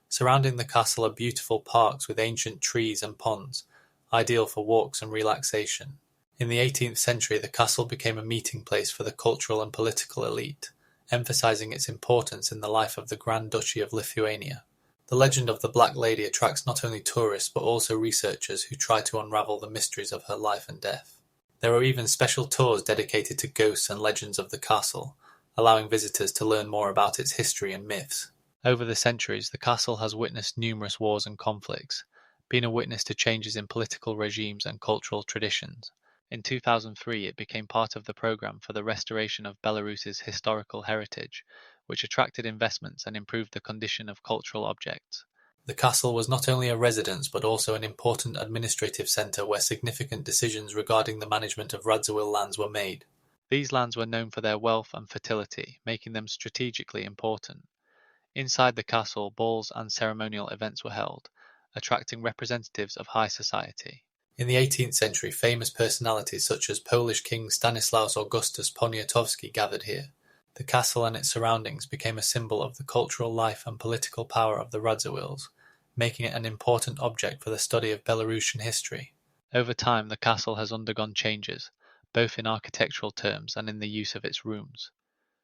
Surrounding the castle are beautiful parks with ancient trees and ponds, ideal for walks and relaxation. In the 18th century, the castle became a meeting place for the cultural and political elite, emphasizing its importance in the life of the Grand Duchy of Lithuania. The legend of the Black Lady attracts not only tourists but also researchers who try to unravel the mysteries of her life and death. There are even special tours dedicated to ghosts and legends of the castle, allowing visitors to learn more about its history and myths. Over the centuries, the castle has witnessed numerous wars and conflicts, being a witness to changes in political regimes and cultural traditions. In 2003, it became part of the program for the restoration of Belarus's historical heritage, which attracted investments and improved the condition of cultural objects. The castle was not only a residence but also an important administrative centre where significant decisions regarding the management of Radziwill lands were made. These lands were known for their wealth and fertility, making them strategically important. Inside the castle, balls and ceremonial events were held, attracting representatives of high society. In the 18th century, famous personalities such as Polish King Stanislaus Augustus Poniatowski gathered here. The castle and its surroundings became a symbol of the cultural life and political power of the Radziwills, making it an important object for the study of Belarusian history. Over time, the castle has undergone changes, both in architectural terms and in the use of its rooms.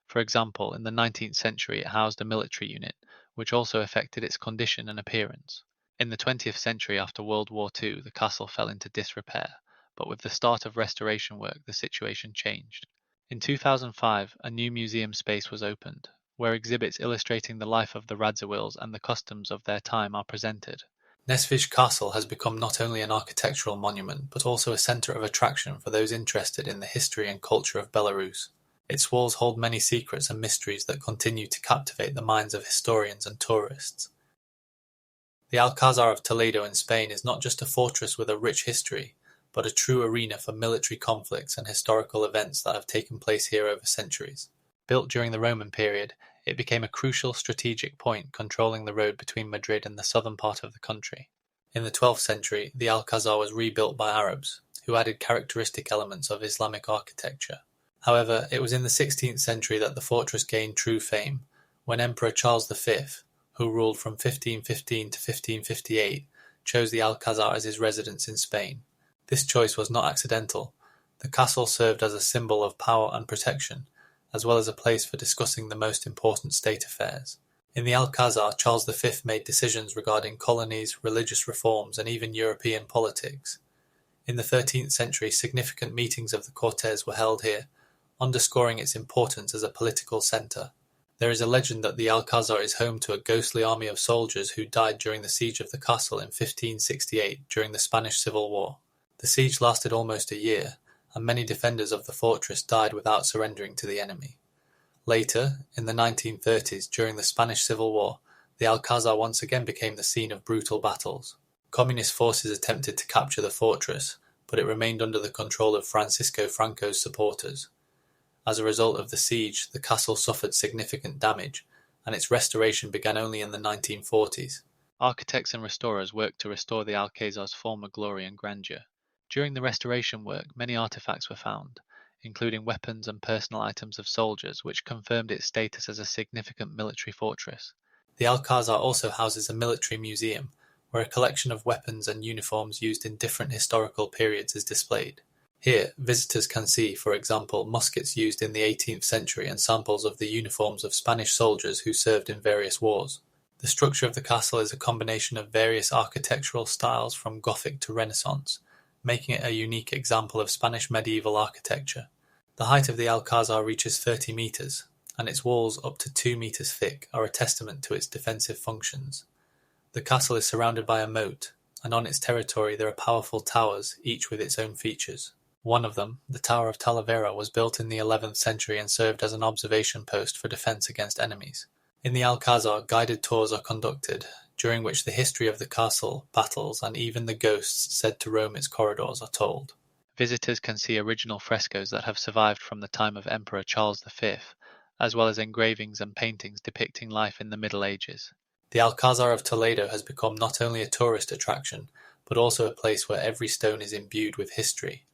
For example, in the 19th century it housed a military unit, which also affected its condition and appearance. In the 20th century, after World War II, the castle fell into disrepair, but with the start of restoration work the situation changed. In 2005, a new museum space was opened, where exhibits illustrating the life of the Radziwills and the customs of their time are presented. Nesvizh Castle has become not only an architectural monument, but also a centre of attraction for those interested in the history and culture of Belarus. Its walls hold many secrets and mysteries that continue to captivate the minds of historians and tourists. The Alcázar of Toledo in Spain is not just a fortress with a rich history, but a true arena for military conflicts and historical events that have taken place here over centuries. Built during the Roman period, it became a crucial strategic point controlling the road between Madrid and the southern part of the country. In the 12th century, the Alcázar was rebuilt by Arabs, who added characteristic elements of Islamic architecture. However, it was in the 16th century that the fortress gained true fame, when Emperor Charles V, who ruled from 1515 to 1558, chose the Alcázar as his residence in Spain. This choice was not accidental. The castle served as a symbol of power and protection, as well as a place for discussing the most important state affairs. In the Alcázar, Charles V made decisions regarding colonies, religious reforms, and even European politics. In the 13th century, significant meetings of the Cortes were held here, underscoring its importance as a political centre. There is a legend that the Alcázar is home to a ghostly army of soldiers who died during the siege of the castle in 1568 during the Spanish Civil War. The siege lasted almost a year, and many defenders of the fortress died without surrendering to the enemy. Later, in the 1930s, during the Spanish Civil War, the Alcázar once again became the scene of brutal battles. Communist forces attempted to capture the fortress, but it remained under the control of Francisco Franco's supporters. As a result of the siege, the castle suffered significant damage, and its restoration began only in the 1940s. Architects and restorers worked to restore the Alcázar's former glory and grandeur. During the restoration work, many artifacts were found, including weapons and personal items of soldiers, which confirmed its status as a significant military fortress. The Alcázar also houses a military museum, where a collection of weapons and uniforms used in different historical periods is displayed. Here, visitors can see, for example, muskets used in the 18th century and samples of the uniforms of Spanish soldiers who served in various wars. The structure of the castle is a combination of various architectural styles from Gothic to Renaissance, making it a unique example of Spanish medieval architecture. The height of the Alcázar reaches 30 meters, and its walls, up to 2 meters thick, are a testament to its defensive functions. The castle is surrounded by a moat, and on its territory there are powerful towers, each with its own features. One of them, the Tower of Talavera, was built in the 11th century and served as an observation post for defense against enemies. In the Alcázar, guided tours are conducted, during which the history of the castle, battles, and even the ghosts said to roam its corridors are told. Visitors can see original frescoes that have survived from the time of Emperor Charles V, as well as engravings and paintings depicting life in the Middle Ages. The Alcázar of Toledo has become not only a tourist attraction, but also a place where every stone is imbued with history.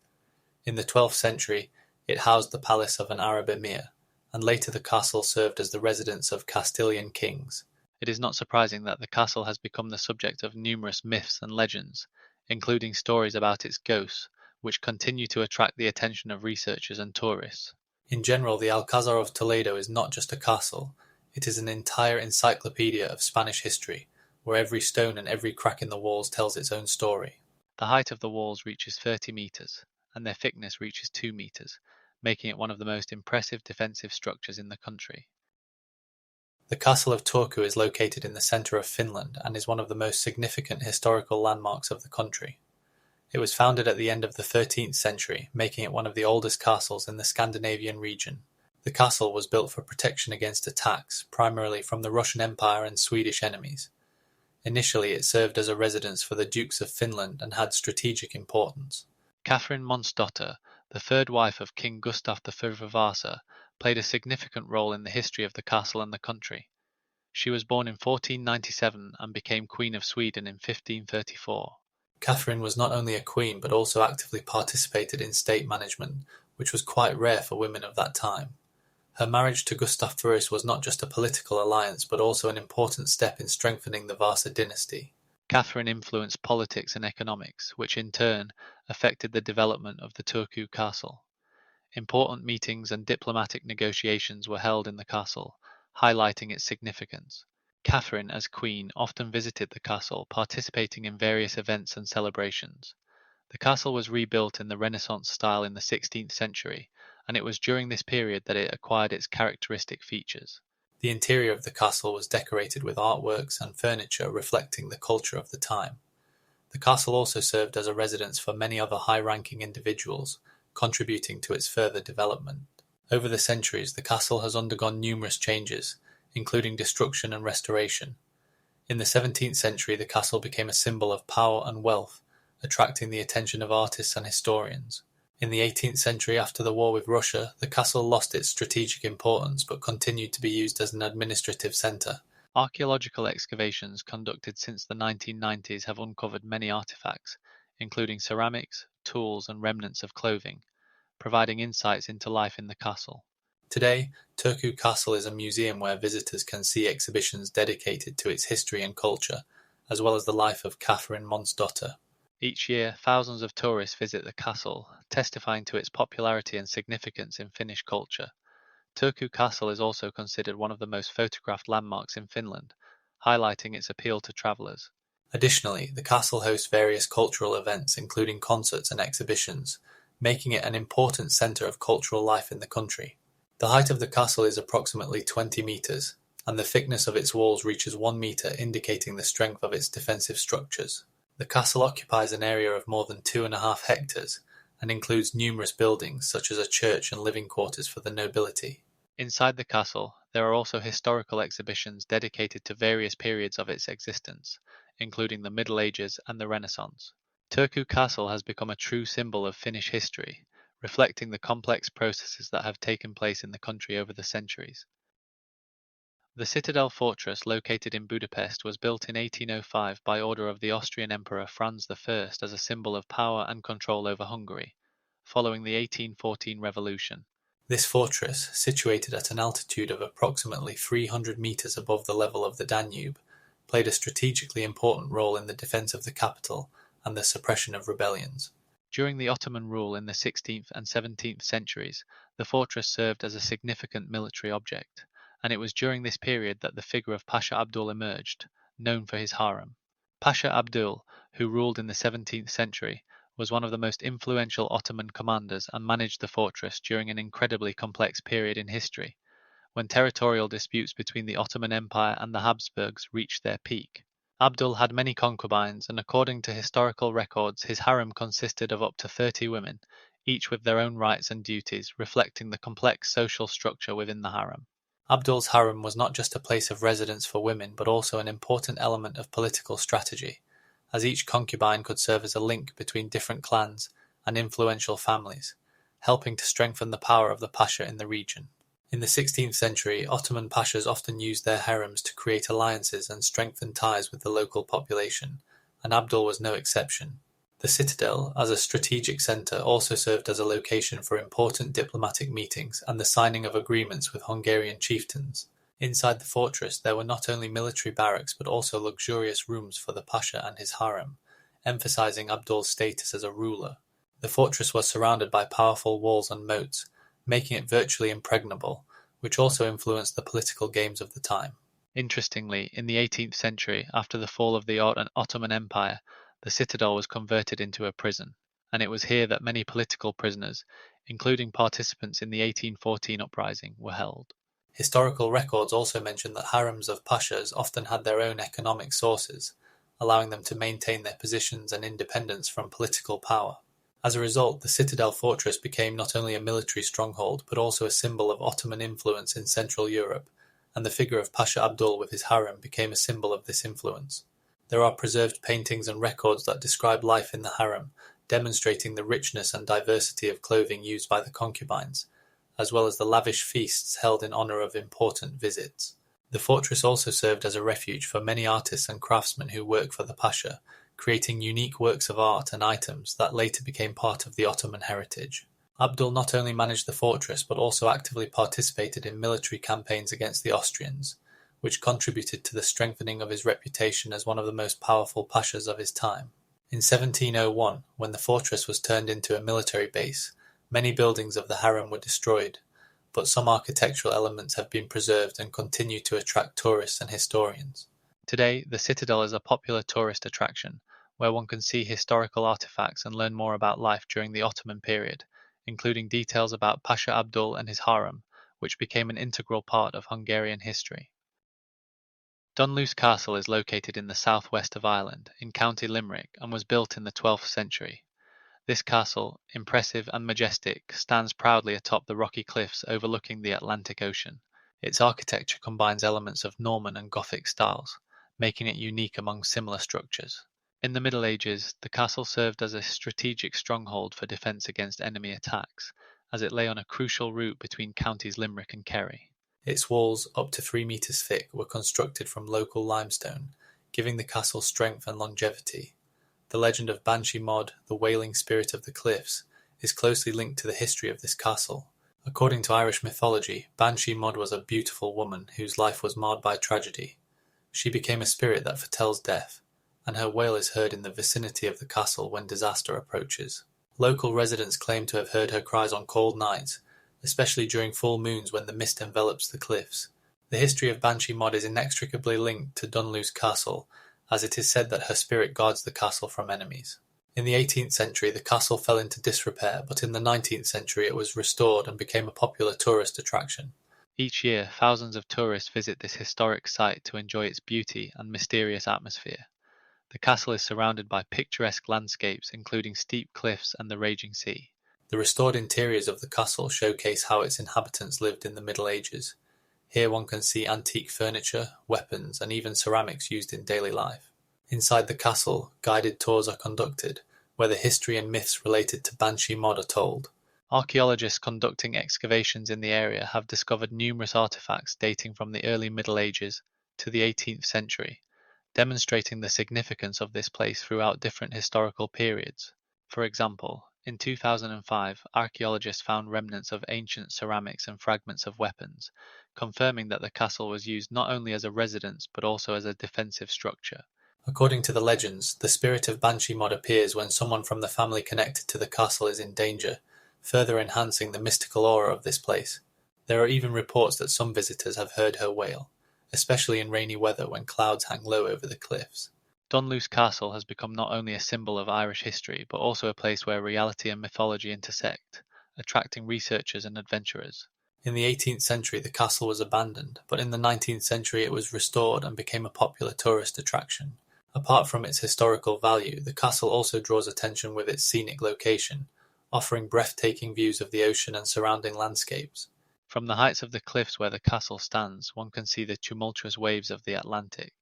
In the 12th century, it housed the palace of an Arab emir, and later the castle served as the residence of Castilian kings. It is not surprising that the castle has become the subject of numerous myths and legends, including stories about its ghosts, which continue to attract the attention of researchers and tourists. In general, the Alcázar of Toledo is not just a castle, it is an entire encyclopedia of Spanish history, where every stone and every crack in the walls tells its own story. The height of the walls reaches 30 meters, and their thickness reaches 2 meters, making it one of the most impressive defensive structures in the country. The castle of Turku is located in the center of Finland and is one of the most significant historical landmarks of the country. It was founded at the end of the 13th century, making it one of the oldest castles in the Scandinavian region. The castle was built for protection against attacks, primarily from the Russian Empire and Swedish enemies. Initially, it served as a residence for the Dukes of Finland and had strategic importance. Catherine Monsdotter, the third wife of King Gustav I of Vasa, played a significant role in the history of the castle and the country. She was born in 1497 and became Queen of Sweden in 1534. Catherine was not only a queen but also actively participated in state management, which was quite rare for women of that time. Her marriage to Gustav I was not just a political alliance but also an important step in strengthening the Vasa dynasty. Catherine influenced politics and economics, which in turn affected the development of the Turku castle. Important meetings and diplomatic negotiations were held in the castle, highlighting its significance. Catherine, as queen, often visited the castle, participating in various events and celebrations. The castle was rebuilt in the Renaissance style in the 16th century, and it was during this period that it acquired its characteristic features. The interior of the castle was decorated with artworks and furniture reflecting the culture of the time. The castle also served as a residence for many other high-ranking individuals, contributing to its further development. Over the centuries, the castle has undergone numerous changes, including destruction and restoration. In the 17th century, the castle became a symbol of power and wealth, attracting the attention of artists and historians. In the 18th century, after the war with Russia, the castle lost its strategic importance but continued to be used as an administrative centre. Archaeological excavations conducted since the 1990s have uncovered many artifacts, including ceramics, tools, and remnants of clothing, providing insights into life in the castle. Today, Turku Castle is a museum where visitors can see exhibitions dedicated to its history and culture, as well as the life of Catherine Monsdotter. Each year, thousands of tourists visit the castle, testifying to its popularity and significance in Finnish culture. Turku Castle is also considered one of the most photographed landmarks in Finland, highlighting its appeal to travellers. Additionally, the castle hosts various cultural events, including concerts and exhibitions, making it an important centre of cultural life in the country. The height of the castle is approximately 20 meters, and the thickness of its walls reaches 1 meter, indicating the strength of its defensive structures. The castle occupies an area of more than 2.5 hectares, and includes numerous buildings such as a church and living quarters for the nobility. Inside the castle, there are also historical exhibitions dedicated to various periods of its existence, including the Middle Ages and the Renaissance. Turku Castle has become a true symbol of Finnish history, reflecting the complex processes that have taken place in the country over the centuries. The citadel fortress located in Budapest was built in 1805 by order of the Austrian Emperor Franz I as a symbol of power and control over Hungary, following the 1814 revolution. This fortress, situated at an altitude of approximately 300 meters above the level of the Danube, played a strategically important role in the defense of the capital and the suppression of rebellions. During the Ottoman rule in the 16th and 17th centuries, the fortress served as a significant military object, and it was during this period that the figure of Pasha Abdul emerged, known for his harem. Pasha Abdul, who ruled in the 17th century, was one of the most influential Ottoman commanders and managed the fortress during an incredibly complex period in history, when territorial disputes between the Ottoman Empire and the Habsburgs reached their peak. Abdul had many concubines, and according to historical records, his harem consisted of up to 30 women, each with their own rights and duties, reflecting the complex social structure within the harem. Abdul's harem was not just a place of residence for women, but also an important element of political strategy, as each concubine could serve as a link between different clans and influential families, helping to strengthen the power of the pasha in the region. In the 16th century, Ottoman pashas often used their harems to create alliances and strengthen ties with the local population, and Abdul was no exception. The citadel, as a strategic centre, also served as a location for important diplomatic meetings and the signing of agreements with Hungarian chieftains. Inside the fortress there were not only military barracks but also luxurious rooms for the pasha and his harem, emphasizing Abdul's status as a ruler. The fortress was surrounded by powerful walls and moats, making it virtually impregnable, which also influenced the political games of the time. Interestingly, in the 18th century, after the fall of the Ottoman Empire, the citadel was converted into a prison, and it was here that many political prisoners, including participants in the 1814 uprising, were held. Historical records also mention that harems of pashas often had their own economic sources, allowing them to maintain their positions and independence from political power. As a result, the citadel fortress became not only a military stronghold but also a symbol of Ottoman influence in Central Europe, and the figure of Pasha Abdul with his harem became a symbol of this influence. There are preserved paintings and records that describe life in the harem, demonstrating the richness and diversity of clothing used by the concubines, as well as the lavish feasts held in honor of important visits. The fortress also served as a refuge for many artists and craftsmen who work for the pasha, creating unique works of art and items that later became part of the Ottoman heritage. Abdul not only managed the fortress but also actively participated in military campaigns against the Austrians, which contributed to the strengthening of his reputation as one of the most powerful pashas of his time. In 1701, when the fortress was turned into a military base, many buildings of the harem were destroyed, but some architectural elements have been preserved and continue to attract tourists and historians. Today, the citadel is a popular tourist attraction, where one can see historical artifacts and learn more about life during the Ottoman period, including details about Pasha Abdul and his harem, which became an integral part of Hungarian history. Dunluce Castle is located in the southwest of Ireland, in County Limerick, and was built in the 12th century. This castle, impressive and majestic, stands proudly atop the rocky cliffs overlooking the Atlantic Ocean. Its architecture combines elements of Norman and Gothic styles, making it unique among similar structures. In the Middle Ages, the castle served as a strategic stronghold for defence against enemy attacks, as it lay on a crucial route between counties Limerick and Kerry. Its walls, up to 3 metres thick, were constructed from local limestone, giving the castle strength and longevity. The legend of Banshee Mod, the wailing spirit of the cliffs, is closely linked to the history of this castle. According to Irish mythology, Banshee Mod was a beautiful woman whose life was marred by tragedy. She became a spirit that foretells death, and her wail is heard in the vicinity of the castle when disaster approaches. Local residents claim to have heard her cries on cold nights, especially during full moons when the mist envelops the cliffs. The history of Banshee Mod is inextricably linked to Dunluce Castle, as it is said that her spirit guards the castle from enemies. In the 18th century, the castle fell into disrepair, but in the 19th century it was restored and became a popular tourist attraction. Each year, thousands of tourists visit this historic site to enjoy its beauty and mysterious atmosphere. The castle is surrounded by picturesque landscapes, including steep cliffs and the raging sea. The restored interiors of the castle showcase how its inhabitants lived in the Middle Ages. Here one can see antique furniture, weapons, and even ceramics used in daily life. Inside the castle, guided tours are conducted, where the history and myths related to Banshee Mod are told. Archaeologists conducting excavations in the area have discovered numerous artifacts dating from the early Middle Ages to the 18th century, demonstrating the significance of this place throughout different historical periods. For example, In 2005, archaeologists found remnants of ancient ceramics and fragments of weapons, confirming that the castle was used not only as a residence but also as a defensive structure. According to the legends, the spirit of Banshee Mod appears when someone from the family connected to the castle is in danger, further enhancing the mystical aura of this place. There are even reports that some visitors have heard her wail, especially in rainy weather when clouds hang low over the cliffs. Dunluce Castle has become not only a symbol of Irish history but also a place where reality and mythology intersect, attracting researchers and adventurers. In the 18th century the castle was abandoned, but in the 19th century it was restored and became a popular tourist attraction. Apart from its historical value, the castle also draws attention with its scenic location, offering breathtaking views of the ocean and surrounding landscapes. From the heights of the cliffs where the castle stands, one can see the tumultuous waves of the Atlantic,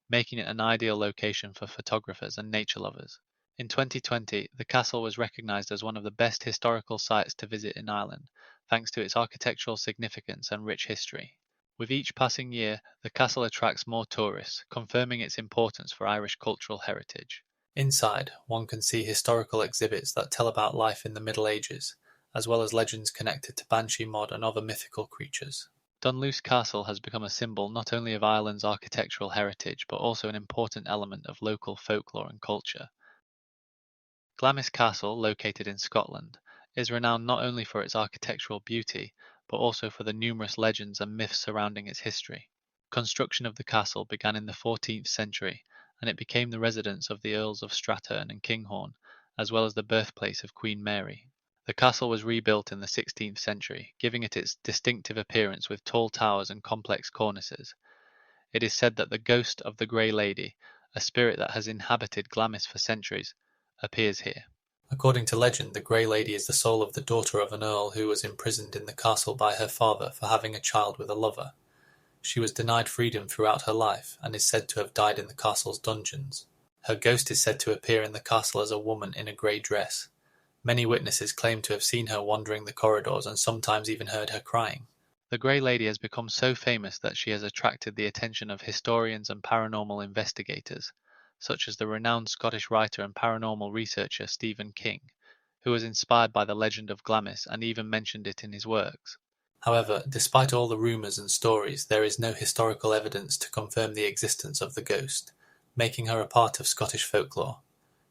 making it an ideal location for photographers and nature lovers. In 2020, the castle was recognised as one of the best historical sites to visit in Ireland, thanks to its architectural significance and rich history. With each passing year, the castle attracts more tourists, confirming its importance for Irish cultural heritage. Inside, one can see historical exhibits that tell about life in the Middle Ages, as well as legends connected to Banshee Mod and other mythical creatures. Dunluce Castle has become a symbol not only of Ireland's architectural heritage but also an important element of local folklore and culture. Glamis Castle, located in Scotland, is renowned not only for its architectural beauty but also for the numerous legends and myths surrounding its history. Construction of the castle began in the 14th century, and it became the residence of the Earls of Strathearn and Kinghorn, as well as the birthplace of Queen Mary. The castle was rebuilt in the 16th century, giving it its distinctive appearance with tall towers and complex cornices. It is said that the ghost of the Grey Lady, a spirit that has inhabited Glamis for centuries, appears here. According to legend, the Grey Lady is the soul of the daughter of an earl who was imprisoned in the castle by her father for having a child with a lover. She was denied freedom throughout her life, and is said to have died in the castle's dungeons. Her ghost is said to appear in the castle as a woman in a grey dress. Many witnesses claim to have seen her wandering the corridors and sometimes even heard her crying. The Grey Lady has become so famous that she has attracted the attention of historians and paranormal investigators, such as the renowned Scottish writer and paranormal researcher Stephen King, who was inspired by the legend of Glamis and even mentioned it in his works. However, despite all the rumours and stories, there is no historical evidence to confirm the existence of the ghost, making her a part of Scottish folklore.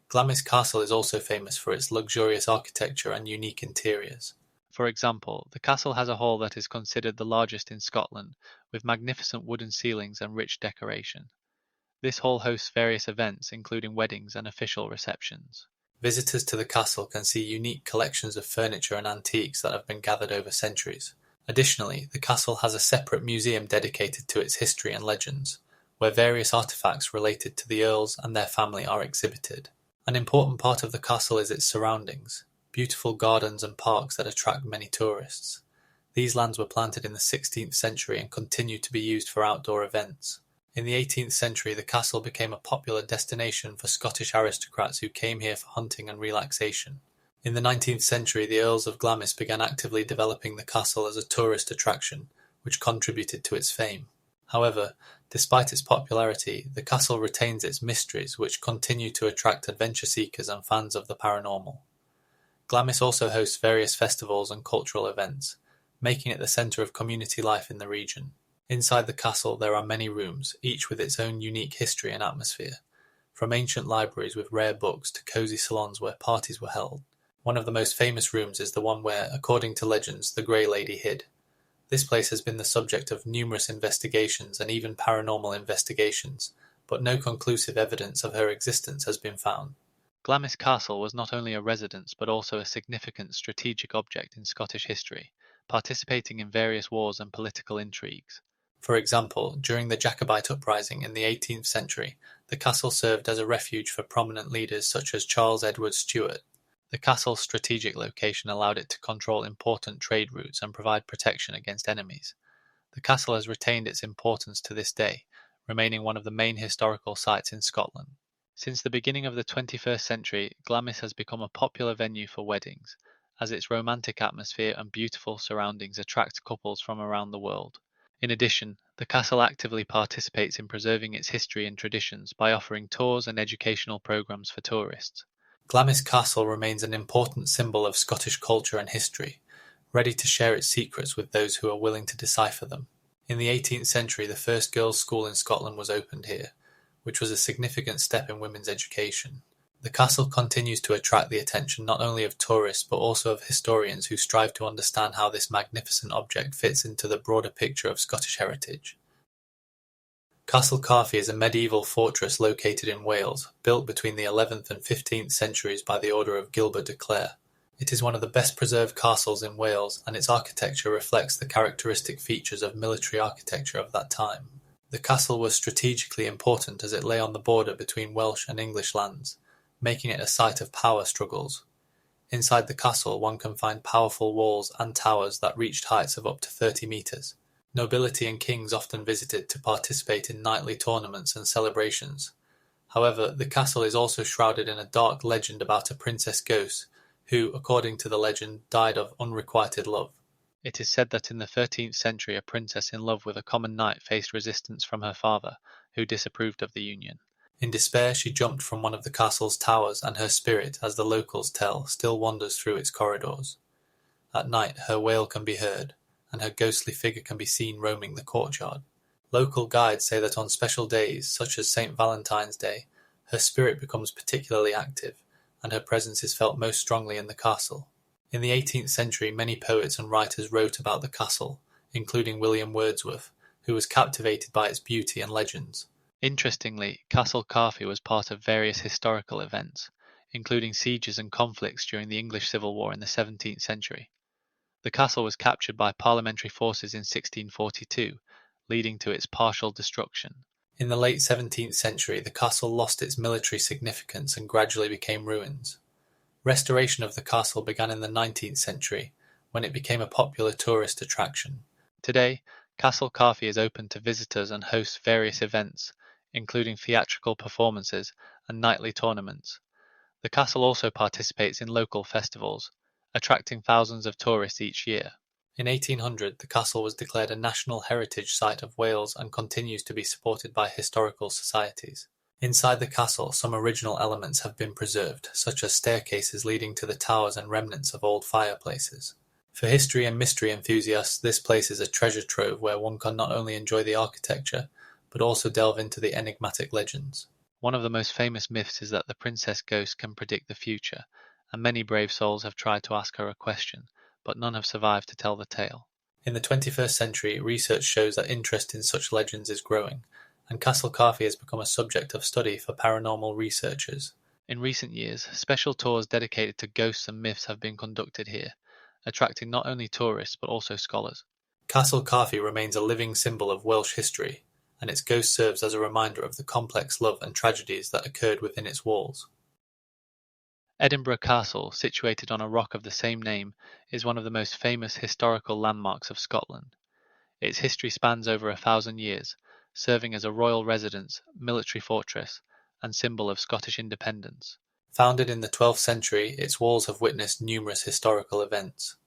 Glamis Castle is also famous for its luxurious architecture and unique interiors. For example, the castle has a hall that is considered the largest in Scotland, with magnificent wooden ceilings and rich decoration. This hall hosts various events, including weddings and official receptions. Visitors to the castle can see unique collections of furniture and antiques that have been gathered over centuries. Additionally, the castle has a separate museum dedicated to its history and legends, where various artifacts related to the earls and their family are exhibited. An important part of the castle is its surroundings, beautiful gardens and parks that attract many tourists. These lands were planted in the 16th century and continue to be used for outdoor events. In the 18th century, the castle became a popular destination for Scottish aristocrats who came here for hunting and relaxation. In the 19th century, the Earls of Glamis began actively developing the castle as a tourist attraction, which contributed to its fame. However, despite its popularity, the castle retains its mysteries, which continue to attract adventure seekers and fans of the paranormal. Glamis also hosts various festivals and cultural events, making it the centre of community life in the region. Inside the castle there are many rooms, each with its own unique history and atmosphere, from ancient libraries with rare books to cosy salons where parties were held. One of the most famous rooms is the one where, according to legends, the Grey Lady hid. This place has been the subject of numerous investigations and even paranormal investigations, but no conclusive evidence of her existence has been found. Glamis Castle was not only a residence but also a significant strategic object in Scottish history, participating in various wars and political intrigues. For example, during the Jacobite uprising in the 18th century, the castle served as a refuge for prominent leaders such as Charles Edward Stuart. The castle's strategic location allowed it to control important trade routes and provide protection against enemies. The castle has retained its importance to this day, remaining one of the main historical sites in Scotland. Since the beginning of the 21st century, Glamis has become a popular venue for weddings, as its romantic atmosphere and beautiful surroundings attract couples from around the world. In addition, the castle actively participates in preserving its history and traditions by offering tours and educational programs for tourists. Glamis Castle remains an important symbol of Scottish culture and history, ready to share its secrets with those who are willing to decipher them. In the 18th century, the first girls' school in Scotland was opened here, which was a significant step in women's education. The castle continues to attract the attention not only of tourists but also of historians who strive to understand how this magnificent object fits into the broader picture of Scottish heritage. Castle Carthy is a medieval fortress located in Wales, built between the 11th and 15th centuries by the order of Gilbert de Clare. It is one of the best preserved castles in Wales, and its architecture reflects the characteristic features of military architecture of that time. The castle was strategically important as it lay on the border between Welsh and English lands, making it a site of power struggles. Inside the castle one can find powerful walls and towers that reached heights of up to 30 metres. Nobility and kings often visited to participate in knightly tournaments and celebrations. However, the castle is also shrouded in a dark legend about a princess ghost who, according to the legend, died of unrequited love. It is said that in the 13th century a princess in love with a common knight faced resistance from her father, who disapproved of the union. In despair she jumped from one of the castle's towers, and her spirit, as the locals tell, still wanders through its corridors. At night her wail can be heard, and her ghostly figure can be seen roaming the courtyard. Local guides say that on special days, such as St. Valentine's Day, her spirit becomes particularly active, and her presence is felt most strongly in the castle. In the 18th century many poets and writers wrote about the castle, including William Wordsworth, who was captivated by its beauty and legends. Interestingly, Castle Carthy was part of various historical events, including sieges and conflicts during the English Civil War in the 17th century. The castle was captured by parliamentary forces in 1642, leading to its partial destruction. In the late 17th century the castle lost its military significance and gradually became ruins. Restoration of the castle began in the 19th century, when it became a popular tourist attraction. Today, Castle Carthy is open to visitors and hosts various events, including theatrical performances and nightly tournaments. The castle also participates in local festivals, attracting thousands of tourists each year. In 1800 the castle was declared a National Heritage Site of Wales and continues to be supported by historical societies. Inside the castle some original elements have been preserved, such as staircases leading to the towers and remnants of old fireplaces. For history and mystery enthusiasts, this place is a treasure trove where one can not only enjoy the architecture, but also delve into the enigmatic legends. One of the most famous myths is that the princess ghost can predict the future, and many brave souls have tried to ask her a question, but none have survived to tell the tale. In the 21st century, research shows that interest in such legends is growing, and Castle Carthy has become a subject of study for paranormal researchers. In recent years, special tours dedicated to ghosts and myths have been conducted here, attracting not only tourists but also scholars. Castle Carthy remains a living symbol of Welsh history, and its ghost serves as a reminder of the complex love and tragedies that occurred within its walls. Edinburgh Castle, situated on a rock of the same name, is one of the most famous historical landmarks of Scotland. Its history spans over 1,000 years, serving as a royal residence, military fortress, and symbol of Scottish independence. Founded in the 12th century, its walls have witnessed numerous historical events.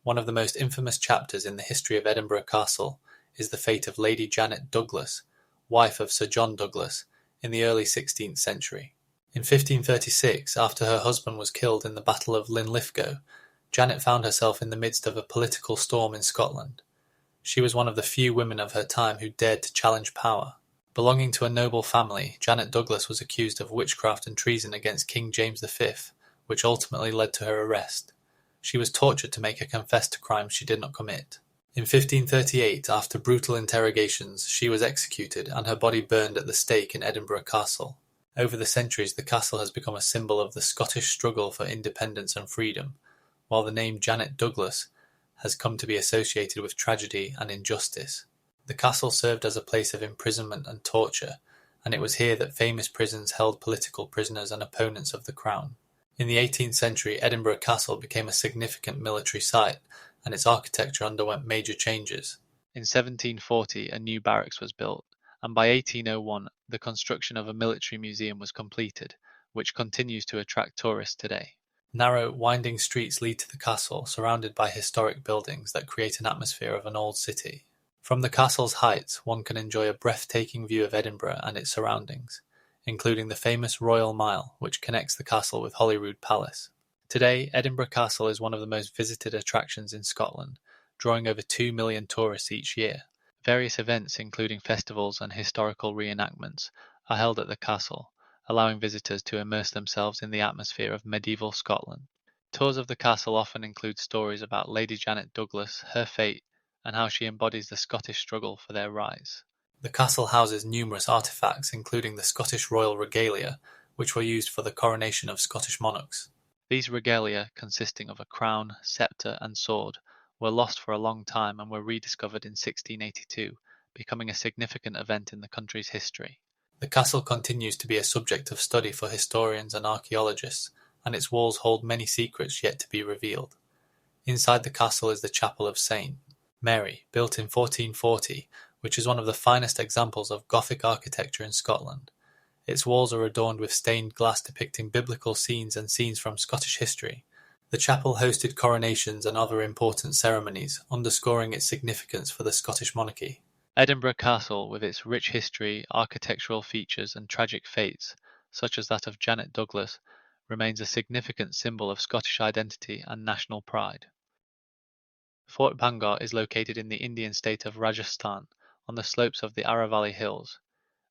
One of the most infamous chapters in the history of Edinburgh Castle is the fate of Lady Janet Douglas, wife of Sir John Douglas, in the early 16th century. In 1536, after her husband was killed in the Battle of Linlithgow, Janet found herself in the midst of a political storm in Scotland. She was one of the few women of her time who dared to challenge power. Belonging to a noble family, Janet Douglas was accused of witchcraft and treason against King James V, which ultimately led to her arrest. She was tortured to make her confess to crimes she did not commit. In 1538, after brutal interrogations, she was executed and her body burned at the stake in Edinburgh Castle. Over the centuries, the castle has become a symbol of the Scottish struggle for independence and freedom, while the name Janet Douglas has come to be associated with tragedy and injustice. The castle served as a place of imprisonment and torture, and it was here that famous prisons held political prisoners and opponents of the crown. In the 18th century, Edinburgh Castle became a significant military site, and its architecture underwent major changes. In 1740, a new barracks was built, and by 1801, the construction of a military museum was completed, which continues to attract tourists today. Narrow, winding streets lead to the castle, surrounded by historic buildings that create an atmosphere of an old city. From the castle's heights, one can enjoy a breathtaking view of Edinburgh and its surroundings. including the famous Royal Mile, which connects the castle with Holyrood Palace. Today, Edinburgh Castle is one of the most visited attractions in Scotland, drawing over 2 million tourists each year. Various events, including festivals and historical reenactments, are held at the castle, allowing visitors to immerse themselves in the atmosphere of medieval Scotland. Tours of the castle often include stories about Lady Janet Douglas, her fate, and how she embodies the Scottish struggle for their rise. The castle houses numerous artifacts, including the Scottish royal regalia, which were used for the coronation of Scottish monarchs. These regalia, consisting of a crown, sceptre, and sword, were lost for a long time and were rediscovered in 1682, becoming a significant event in the country's history. The castle continues to be a subject of study for historians and archaeologists, and its walls hold many secrets yet to be revealed. Inside the castle is the Chapel of St. Mary, built in 1440, which is one of the finest examples of Gothic architecture in Scotland. Its walls are adorned with stained glass depicting biblical scenes and scenes from Scottish history. The chapel hosted coronations and other important ceremonies, underscoring its significance for the Scottish monarchy. Edinburgh Castle, with its rich history, architectural features, and tragic fates, such as that of Janet Douglas, remains a significant symbol of Scottish identity and national pride. Fort Bangor is located in the Indian state of Rajasthan, on the slopes of the Aravalli Hills.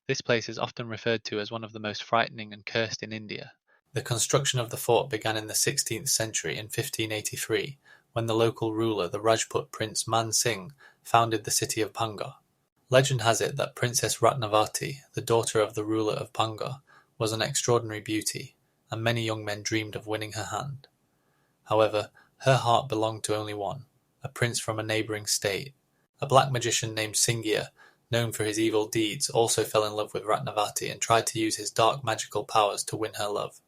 This place is often referred to as one of the most frightening and cursed in India. The construction of the fort began in the 16th century in 1583, when the local ruler, the Rajput prince Man Singh, founded the city of Bangor. Legend has it that Princess Ratnavati, the daughter of the ruler of Bangor, was an extraordinary beauty, and many young men dreamed of winning her hand. However, her heart belonged to only one, a prince from a neighbouring state. A black magician named Singhiya, known for his evil deeds, also fell in love with Ratnavati and tried to use his dark magical powers to win her love.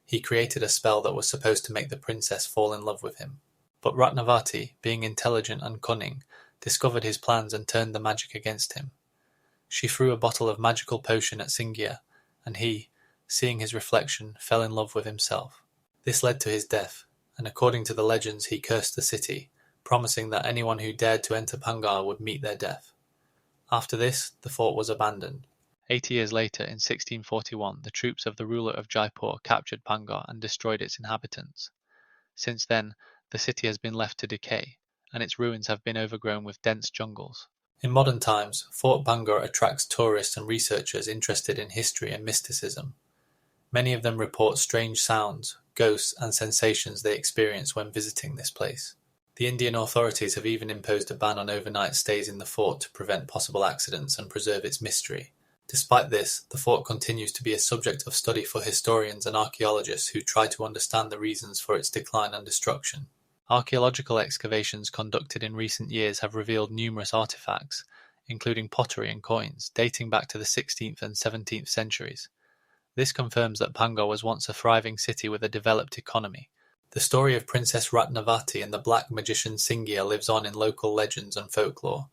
He created a spell that was supposed to make the princess fall in love with him. But Ratnavati, being intelligent and cunning, discovered his plans and turned the magic against him. She threw a bottle of magical potion at Singhiya, and he, seeing his reflection, fell in love with himself. This led to his death, and according to the legends he cursed the city, promising that anyone who dared to enter Bangor would meet their death. After this, the fort was abandoned. 80 years later, in 1641, the troops of the ruler of Jaipur captured Bangor and destroyed its inhabitants. Since then, the city has been left to decay, and its ruins have been overgrown with dense jungles. In modern times, Fort Bangor attracts tourists and researchers interested in history and mysticism. Many of them report strange sounds, ghosts, and sensations they experience when visiting this place. The Indian authorities have even imposed a ban on overnight stays in the fort to prevent possible accidents and preserve its mystery. Despite this, the fort continues to be a subject of study for historians and archaeologists who try to understand the reasons for its decline and destruction. Archaeological excavations conducted in recent years have revealed numerous artifacts, including pottery and coins, dating back to the 16th and 17th centuries. This confirms that Bangor was once a thriving city with a developed economy. The story of Princess Ratnavati and the black magician Singhiya lives on in local legends and folklore,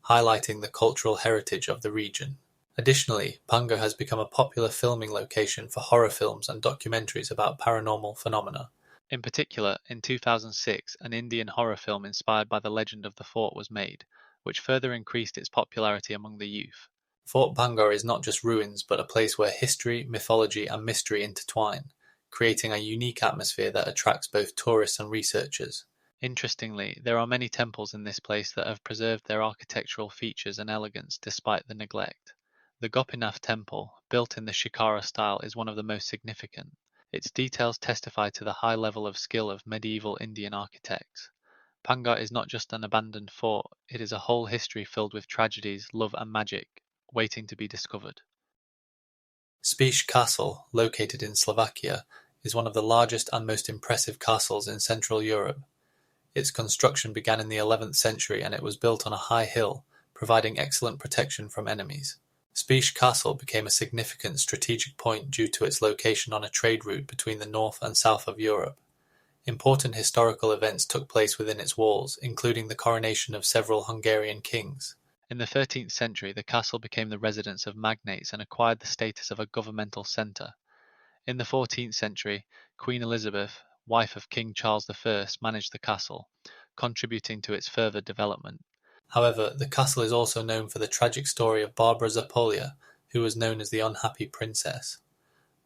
highlighting the cultural heritage of the region. Additionally, Bangor has become a popular filming location for horror films and documentaries about paranormal phenomena. In particular, in 2006, an Indian horror film inspired by the legend of the fort was made, which further increased its popularity among the youth. Fort Bangor is not just ruins, but a place where history, mythology, and mystery intertwine, creating a unique atmosphere that attracts both tourists and researchers. Interestingly, there are many temples in this place that have preserved their architectural features and elegance despite the neglect. The Gopinath Temple, built in the Shikara style, is one of the most significant. Its details testify to the high level of skill of medieval Indian architects. Bangor is not just an abandoned fort, it is a whole history filled with tragedies, love and magic, waiting to be discovered. Spiš Castle, located in Slovakia, is one of the largest and most impressive castles in Central Europe. Its construction began in the 11th century and it was built on a high hill, providing excellent protection from enemies. Spiš Castle became a significant strategic point due to its location on a trade route between the north and south of Europe. Important historical events took place within its walls, including the coronation of several Hungarian kings. In the 13th century, the castle became the residence of magnates and acquired the status of a governmental centre. In the 14th century, Queen Elizabeth, wife of King Charles I, managed the castle, contributing to its further development. However, the castle is also known for the tragic story of Barbara Zapolya, who was known as the Unhappy Princess.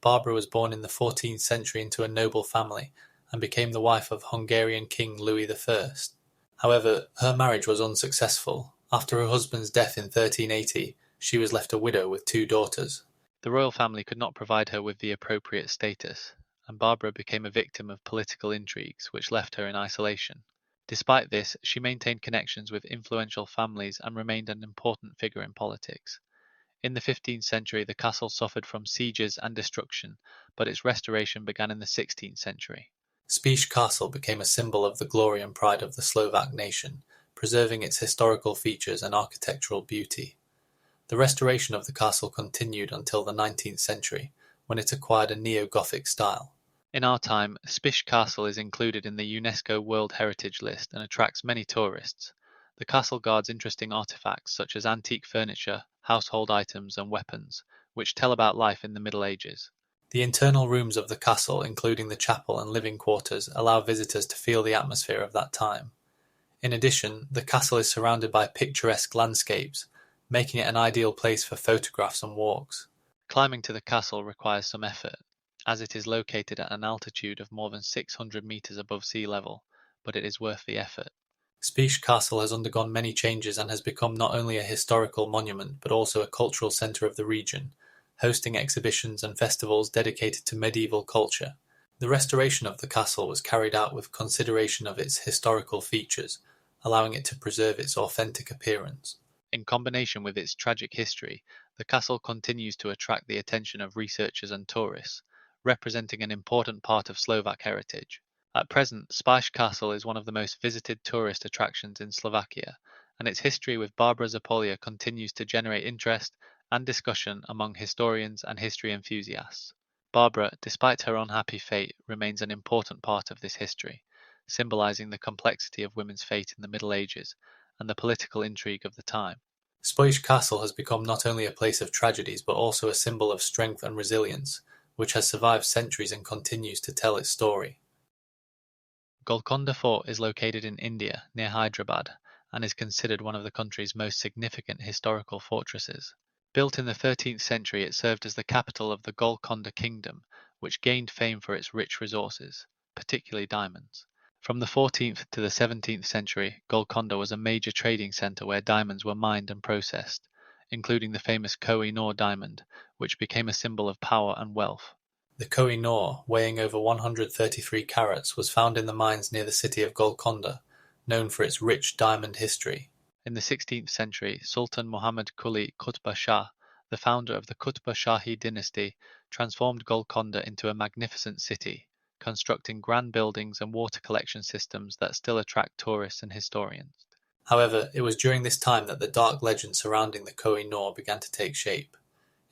Barbara was born in the 14th century into a noble family and became the wife of Hungarian King Louis I. However, her marriage was unsuccessful. After her husband's death in 1380, she was left a widow with 2 daughters. The royal family could not provide her with the appropriate status, and Barbara became a victim of political intrigues which left her in isolation. Despite this, she maintained connections with influential families and remained an important figure in politics. In the 15th century, the castle suffered from sieges and destruction, but its restoration began in the 16th century. Spiš Castle became a symbol of the glory and pride of the Slovak nation, preserving its historical features and architectural beauty. The restoration of the castle continued until the 19th century, when it acquired a neo-Gothic style. In our time, Spiš Castle is included in the UNESCO World Heritage List and attracts many tourists. The castle guards interesting artifacts such as antique furniture, household items, and weapons, which tell about life in the Middle Ages. The internal rooms of the castle, including the chapel and living quarters, allow visitors to feel the atmosphere of that time. In addition, the castle is surrounded by picturesque landscapes, making it an ideal place for photographs and walks. Climbing to the castle requires some effort, as it is located at an altitude of more than 600 meters above sea level, but it is worth the effort. Spiš Castle has undergone many changes and has become not only a historical monument but also a cultural centre of the region, hosting exhibitions and festivals dedicated to medieval culture. The restoration of the castle was carried out with consideration of its historical features, allowing it to preserve its authentic appearance. In combination with its tragic history, the castle continues to attract the attention of researchers and tourists, representing an important part of Slovak heritage. At present, Spiš Castle is one of the most visited tourist attractions in Slovakia, and its history with Barbara Zapolia continues to generate interest and discussion among historians and history enthusiasts. Barbara, despite her unhappy fate, remains an important part of this history, symbolizing the complexity of women's fate in the Middle Ages and the political intrigue of the time. Spiš Castle has become not only a place of tragedies but also a symbol of strength and resilience, which has survived centuries and continues to tell its story. Golconda Fort is located in India, near Hyderabad, and is considered one of the country's most significant historical fortresses. Built in the 13th century, it served as the capital of the Golconda Kingdom, which gained fame for its rich resources, particularly diamonds. From the 14th to the 17th century, Golconda was a major trading center where diamonds were mined and processed, including the famous Koh-i-Noor diamond, which became a symbol of power and wealth. The Koh-i-Noor, weighing over 133 carats, was found in the mines near the city of Golconda, known for its rich diamond history. In the 16th century, Sultan Muhammad Quli Qutb Shah, the founder of the Qutb Shahi dynasty, transformed Golconda into a magnificent city, constructing grand buildings and water collection systems that still attract tourists and historians. However, it was during this time that the dark legend surrounding the Koh-i-Noor began to take shape.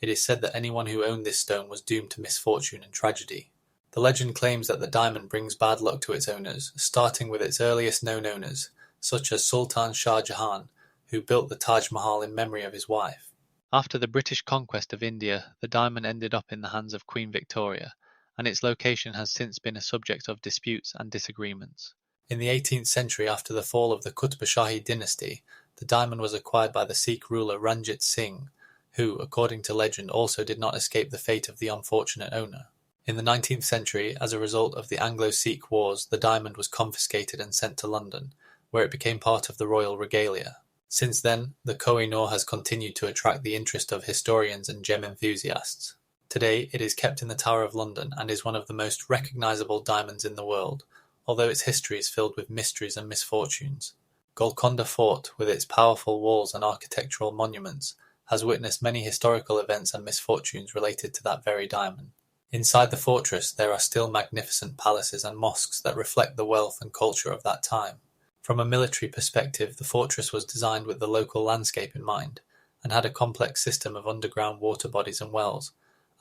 It is said that anyone who owned this stone was doomed to misfortune and tragedy. The legend claims that the diamond brings bad luck to its owners, starting with its earliest known owners, such as Sultan Shah Jahan, who built the Taj Mahal in memory of his wife. After the British conquest of India, the diamond ended up in the hands of Queen Victoria, and its location has since been a subject of disputes and disagreements. In the 18th century, after the fall of the Qutb Shahi dynasty, the diamond was acquired by the Sikh ruler Ranjit Singh, who, according to legend, also did not escape the fate of the unfortunate owner. In the 19th century, as a result of the Anglo-Sikh Wars, the diamond was confiscated and sent to London, where it became part of the royal regalia. Since then, the Koh-i-Noor has continued to attract the interest of historians and gem enthusiasts. Today, it is kept in the Tower of London and is one of the most recognisable diamonds in the world, although its history is filled with mysteries and misfortunes. Golconda Fort, with its powerful walls and architectural monuments, has witnessed many historical events and misfortunes related to that very diamond. Inside the fortress, there are still magnificent palaces and mosques that reflect the wealth and culture of that time. From a military perspective, the fortress was designed with the local landscape in mind, and had a complex system of underground water bodies and wells,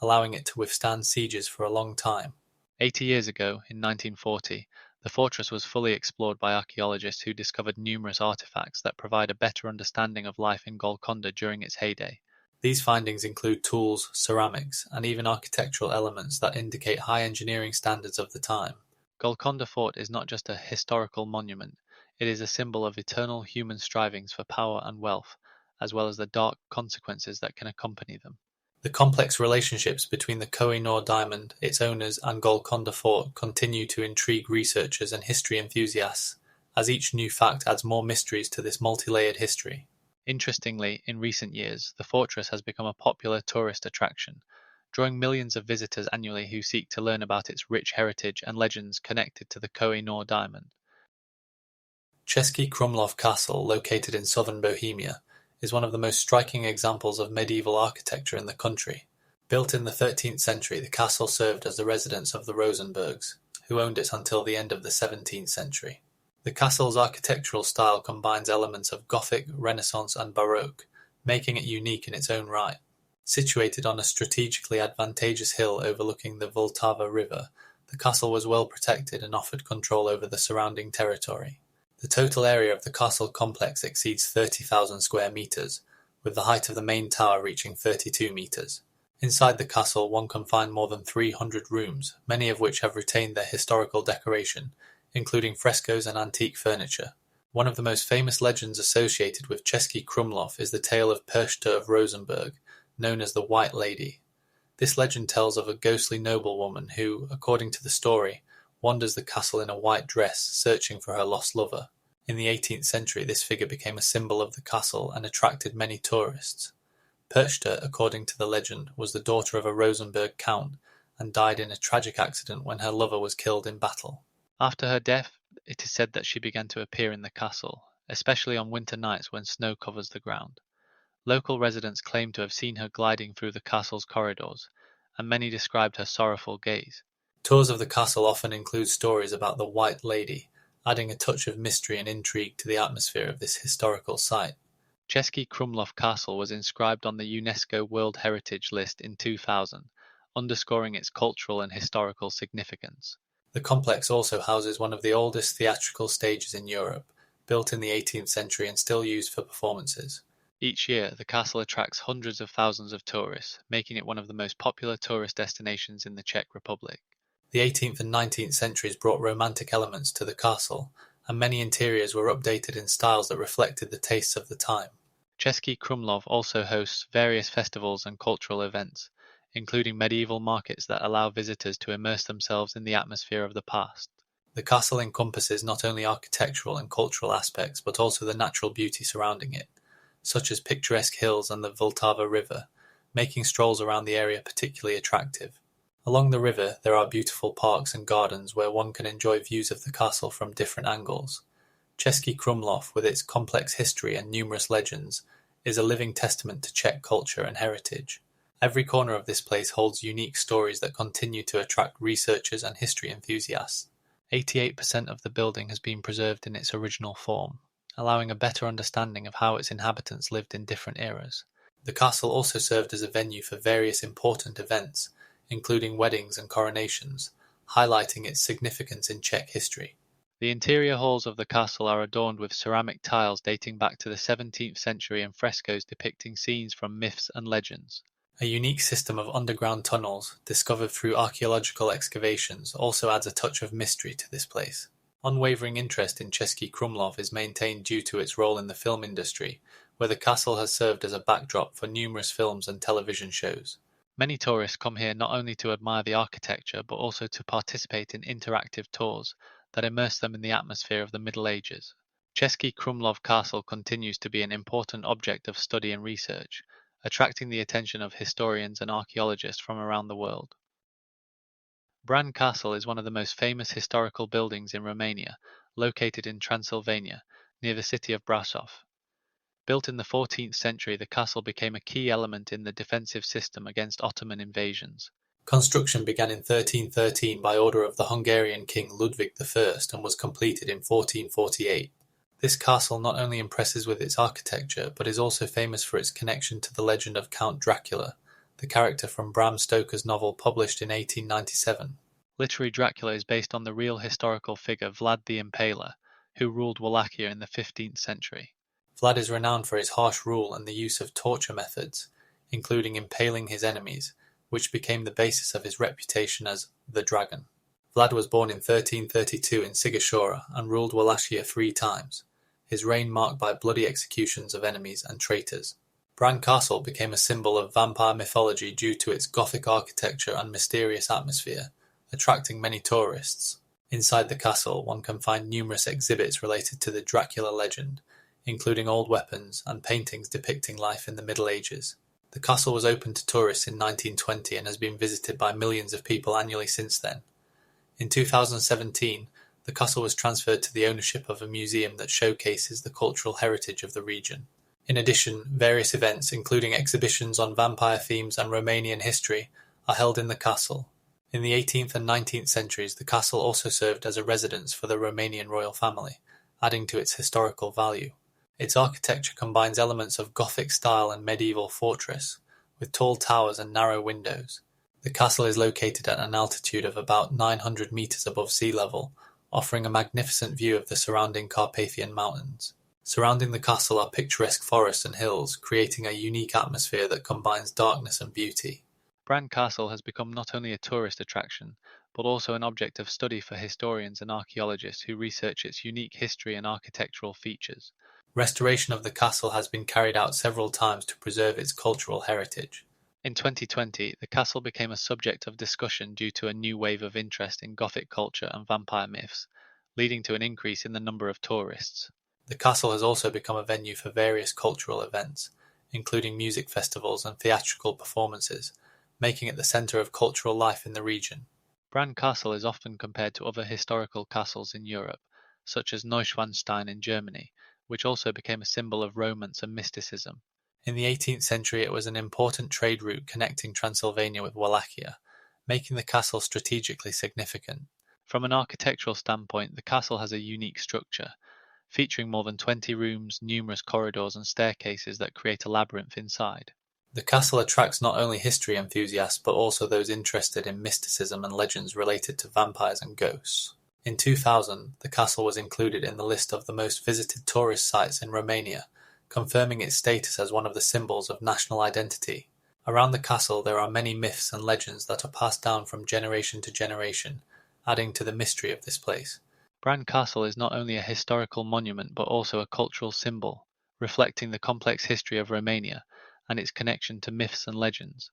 allowing it to withstand sieges for a long time. 80 years ago, in 1940, the fortress was fully explored by archaeologists who discovered numerous artifacts that provide a better understanding of life in Golconda during its heyday. These findings include tools, ceramics, and even architectural elements that indicate high engineering standards of the time. Golconda Fort is not just a historical monument, it is a symbol of eternal human strivings for power and wealth, as well as the dark consequences that can accompany them. The complex relationships between the Koh-i-Noor diamond, its owners, and Golconda Fort continue to intrigue researchers and history enthusiasts, as each new fact adds more mysteries to this multi-layered history. Interestingly, in recent years, the fortress has become a popular tourist attraction, drawing millions of visitors annually who seek to learn about its rich heritage and legends connected to the Koh-i-Noor diamond. Český Krumlov Castle, located in southern Bohemia, is one of the most striking examples of medieval architecture in the country. Built in the 13th century, the castle served as the residence of the Rosenbergs, who owned it until the end of the 17th century. The castle's architectural style combines elements of Gothic, Renaissance and Baroque, making it unique in its own right. Situated on a strategically advantageous hill overlooking the Vltava River, the castle was well protected and offered control over the surrounding territory. The total area of the castle complex exceeds 30,000 square meters, with the height of the main tower reaching 32 meters. Inside the castle one can find more than 300 rooms, many of which have retained their historical decoration, including frescoes and antique furniture. One of the most famous legends associated with Český Krumlov is the tale of Perchta of Rosenberg, known as the White Lady. This legend tells of a ghostly noblewoman who, according to the story, wanders the castle in a white dress, searching for her lost lover. In the 18th century, this figure became a symbol of the castle and attracted many tourists. Perchta, according to the legend, was the daughter of a Rosenberg count and died in a tragic accident when her lover was killed in battle. After her death, it is said that she began to appear in the castle, especially on winter nights when snow covers the ground. Local residents claim to have seen her gliding through the castle's corridors, and many described her sorrowful gaze. Tours of the castle often include stories about the White Lady, adding a touch of mystery and intrigue to the atmosphere of this historical site. Český Krumlov Castle was inscribed on the UNESCO World Heritage List in 2000, underscoring its cultural and historical significance. The complex also houses one of the oldest theatrical stages in Europe, built in the 18th century and still used for performances. Each year, the castle attracts hundreds of thousands of tourists, making it one of the most popular tourist destinations in the Czech Republic. The 18th and 19th centuries brought romantic elements to the castle, and many interiors were updated in styles that reflected the tastes of the time. Český Krumlov also hosts various festivals and cultural events, including medieval markets that allow visitors to immerse themselves in the atmosphere of the past. The castle encompasses not only architectural and cultural aspects but also the natural beauty surrounding it, such as picturesque hills and the Vltava River, making strolls around the area particularly attractive. Along the river there are beautiful parks and gardens where one can enjoy views of the castle from different angles. Český Krumlov, with its complex history and numerous legends, is a living testament to Czech culture and heritage. Every corner of this place holds unique stories that continue to attract researchers and history enthusiasts. 88% of the building has been preserved in its original form, allowing a better understanding of how its inhabitants lived in different eras. The castle also served as a venue for various important events, including weddings and coronations, highlighting its significance in Czech history. The interior halls of the castle are adorned with ceramic tiles dating back to the 17th century and frescoes depicting scenes from myths and legends. A unique system of underground tunnels, discovered through archaeological excavations, also adds a touch of mystery to this place. Unwavering interest in Český Krumlov is maintained due to its role in the film industry, where the castle has served as a backdrop for numerous films and television shows. Many tourists come here not only to admire the architecture but also to participate in interactive tours that immerse them in the atmosphere of the Middle Ages. Český Krumlov Castle continues to be an important object of study and research, attracting the attention of historians and archaeologists from around the world. Bran Castle is one of the most famous historical buildings in Romania, located in Transylvania, near the city of Brașov. Built in the 14th century, the castle became a key element in the defensive system against Ottoman invasions. Construction began in 1313 by order of the Hungarian king Ludwig I and was completed in 1448. This castle not only impresses with its architecture, but is also famous for its connection to the legend of Count Dracula, the character from Bram Stoker's novel published in 1897. Literary Dracula is based on the real historical figure Vlad the Impaler, who ruled Wallachia in the 15th century. Vlad is renowned for his harsh rule and the use of torture methods, including impaling his enemies, which became the basis of his reputation as the Dragon. Vlad was born in 1332 in Sighișoara and ruled Wallachia 3 times, his reign marked by bloody executions of enemies and traitors. Bran Castle became a symbol of vampire mythology due to its Gothic architecture and mysterious atmosphere, attracting many tourists. Inside the castle, one can find numerous exhibits related to the Dracula legend, including old weapons and paintings depicting life in the Middle Ages. The castle was opened to tourists in 1920 and has been visited by millions of people annually since then. In 2017, the castle was transferred to the ownership of a museum that showcases the cultural heritage of the region. In addition, various events, including exhibitions on vampire themes and Romanian history, are held in the castle. In the 18th and 19th centuries, the castle also served as a residence for the Romanian royal family, adding to its historical value. Its architecture combines elements of Gothic style and medieval fortress, with tall towers and narrow windows. The castle is located at an altitude of about 900 meters above sea level, offering a magnificent view of the surrounding Carpathian Mountains. Surrounding the castle are picturesque forests and hills, creating a unique atmosphere that combines darkness and beauty. Bran Castle has become not only a tourist attraction, but also an object of study for historians and archaeologists who research its unique history and architectural features. Restoration of the castle has been carried out several times to preserve its cultural heritage. In 2020, the castle became a subject of discussion due to a new wave of interest in Gothic culture and vampire myths, leading to an increase in the number of tourists. The castle has also become a venue for various cultural events, including music festivals and theatrical performances, making it the centre of cultural life in the region. Bran Castle is often compared to other historical castles in Europe, such as Neuschwanstein in Germany, which also became a symbol of romance and mysticism. In the 18th century it was an important trade route connecting Transylvania with Wallachia, making the castle strategically significant. From an architectural standpoint, the castle has a unique structure, featuring more than 20 rooms, numerous corridors and staircases that create a labyrinth inside. The castle attracts not only history enthusiasts but also those interested in mysticism and legends related to vampires and ghosts. In 2000, the castle was included in the list of the most visited tourist sites in Romania, confirming its status as one of the symbols of national identity. Around the castle there are many myths and legends that are passed down from generation to generation, adding to the mystery of this place. Bran Castle is not only a historical monument but also a cultural symbol, reflecting the complex history of Romania and its connection to myths and legends.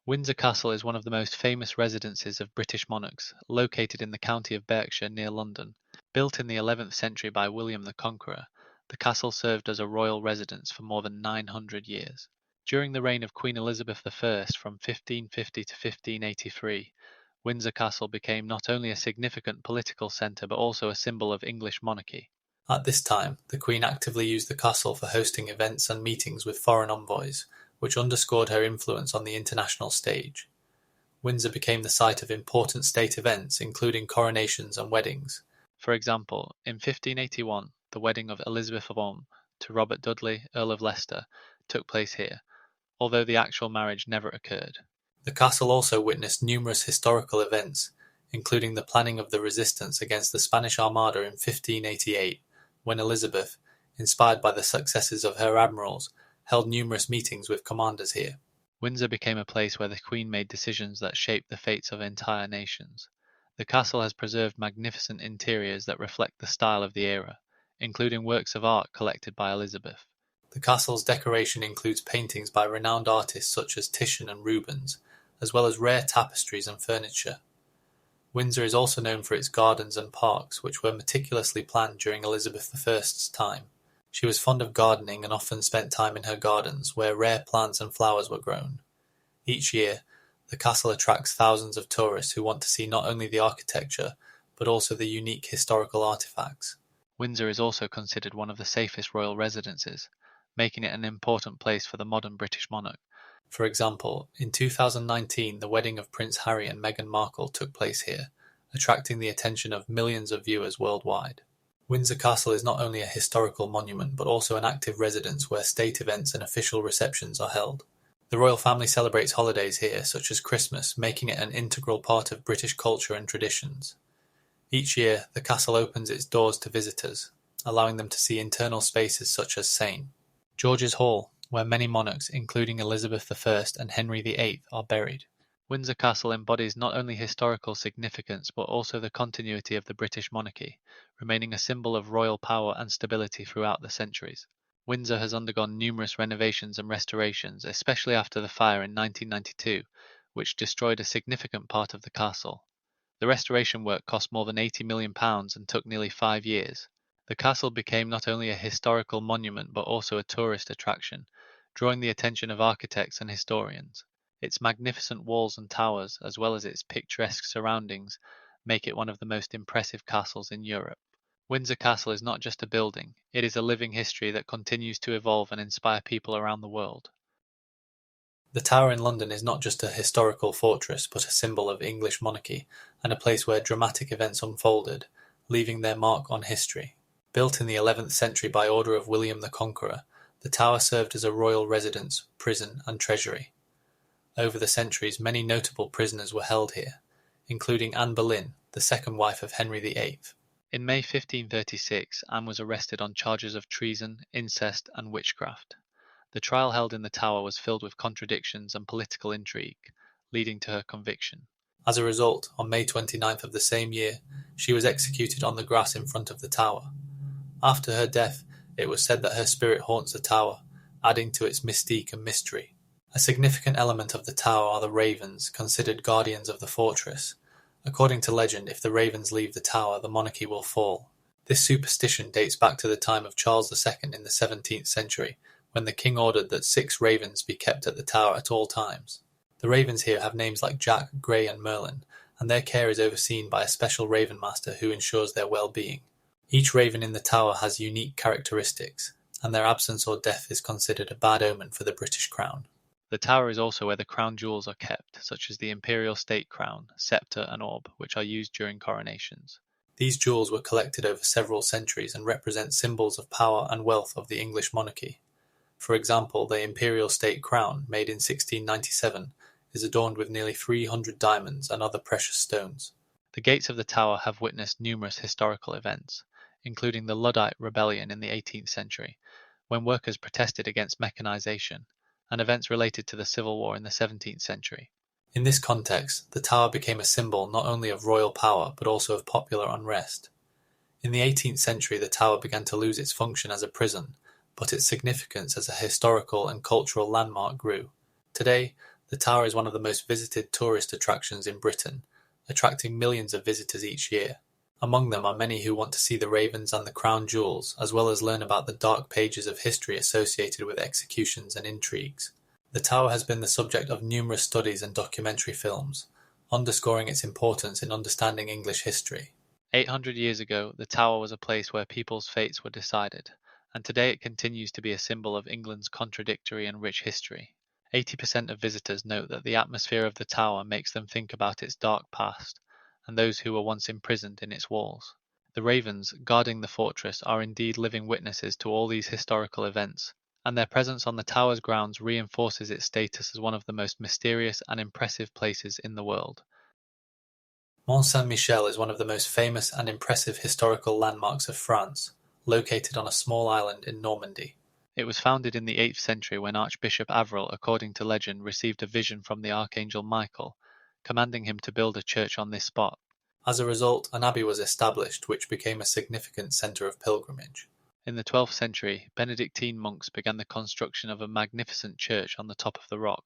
Windsor Castle is one of the most famous residences of British monarchs, located in the county of Berkshire near London. Built in the 11th century by William the Conqueror, the castle served as a royal residence for more than 900 years. During the reign of Queen Elizabeth I from 1550 to 1583, Windsor Castle became not only a significant political centre but also a symbol of English monarchy. At this time, the Queen actively used the castle for hosting events and meetings with foreign envoys, which underscored her influence on the international stage. Windsor became the site of important state events, including coronations and weddings. For example, in 1581, the wedding of Elizabeth of Orme to Robert Dudley, Earl of Leicester, took place here, although the actual marriage never occurred. The castle also witnessed numerous historical events, including the planning of the resistance against the Spanish Armada in 1588, when Elizabeth, inspired by the successes of her admirals, held numerous meetings with commanders here. Windsor became a place where the Queen made decisions that shaped the fates of entire nations. The castle has preserved magnificent interiors that reflect the style of the era, including works of art collected by Elizabeth. The castle's decoration includes paintings by renowned artists such as Titian and Rubens, as well as rare tapestries and furniture. Windsor is also known for its gardens and parks, which were meticulously planned during Elizabeth I's time. She was fond of gardening and often spent time in her gardens, where rare plants and flowers were grown. Each year, the castle attracts thousands of tourists who want to see not only the architecture, but also the unique historical artifacts. Windsor is also considered one of the safest royal residences, making it an important place for the modern British monarch. For example, in 2019 the wedding of Prince Harry and Meghan Markle took place here, attracting the attention of millions of viewers worldwide. Windsor Castle is not only a historical monument but also an active residence where state events and official receptions are held. The royal family celebrates holidays here, such as Christmas, making it an integral part of British culture and traditions. Each year, the castle opens its doors to visitors, allowing them to see internal spaces such as St. George's Hall, where many monarchs, including Elizabeth I and Henry VIII, are buried. Windsor Castle embodies not only historical significance but also the continuity of the British monarchy, remaining a symbol of royal power and stability throughout the centuries. Windsor has undergone numerous renovations and restorations, especially after the fire in 1992, which destroyed a significant part of the castle. The restoration work cost more than £80 million and took nearly 5 years. The castle became not only a historical monument but also a tourist attraction, drawing the attention of architects and historians. Its magnificent walls and towers, as well as its picturesque surroundings, make it one of the most impressive castles in Europe. Windsor Castle is not just a building, it is a living history that continues to evolve and inspire people around the world. The Tower in London is not just a historical fortress but a symbol of English monarchy and a place where dramatic events unfolded, leaving their mark on history. Built in the 11th century by order of William the Conqueror, the tower served as a royal residence, prison and treasury. Over the centuries, many notable prisoners were held here, including Anne Boleyn, the second wife of Henry VIII. In May 1536, Anne was arrested on charges of treason, incest and witchcraft. The trial held in the Tower was filled with contradictions and political intrigue, leading to her conviction. As a result, on May 29th of the same year, she was executed on the grass in front of the Tower. After her death, it was said that her spirit haunts the Tower, adding to its mystique and mystery. A significant element of the Tower are the ravens, considered guardians of the fortress. According to legend, if the ravens leave the Tower, the monarchy will fall. This superstition dates back to the time of Charles II in the 17th century, when the king ordered that 6 ravens be kept at the Tower at all times. The ravens here have names like Jack, Grey and Merlin, and their care is overseen by a special raven master who ensures their well-being. Each raven in the Tower has unique characteristics, and their absence or death is considered a bad omen for the British crown. The Tower is also where the crown jewels are kept, such as the imperial state crown, sceptre and orb, which are used during coronations. These jewels were collected over several centuries and represent symbols of power and wealth of the English monarchy. For example, the imperial state crown, made in 1697, is adorned with nearly 300 diamonds and other precious stones. The gates of the Tower have witnessed numerous historical events, including the Luddite Rebellion in the 18th century, when workers protested against mechanization, and events related to the Civil War in the 17th century. In this context, the Tower became a symbol not only of royal power but also of popular unrest. In the 18th century, the Tower began to lose its function as a prison, but its significance as a historical and cultural landmark grew. Today, the Tower is one of the most visited tourist attractions in Britain, attracting millions of visitors each year. Among them are many who want to see the ravens and the crown jewels, as well as learn about the dark pages of history associated with executions and intrigues. The Tower has been the subject of numerous studies and documentary films, underscoring its importance in understanding English history. 800 years ago, the Tower was a place where people's fates were decided, and today it continues to be a symbol of England's contradictory and rich history. 80% of visitors note that the atmosphere of the Tower makes them think about its dark past, and those who were once imprisoned in its walls. The ravens, guarding the fortress, are indeed living witnesses to all these historical events, and their presence on the Tower's grounds reinforces its status as one of the most mysterious and impressive places in the world. Mont Saint-Michel is one of the most famous and impressive historical landmarks of France, located on a small island in Normandy. It was founded in the 8th century when Archbishop Averil, according to legend, received a vision from the Archangel Michael, commanding him to build a church on this spot. As a result, an abbey was established which became a significant centre of pilgrimage. In the 12th century, Benedictine monks began the construction of a magnificent church on the top of the rock,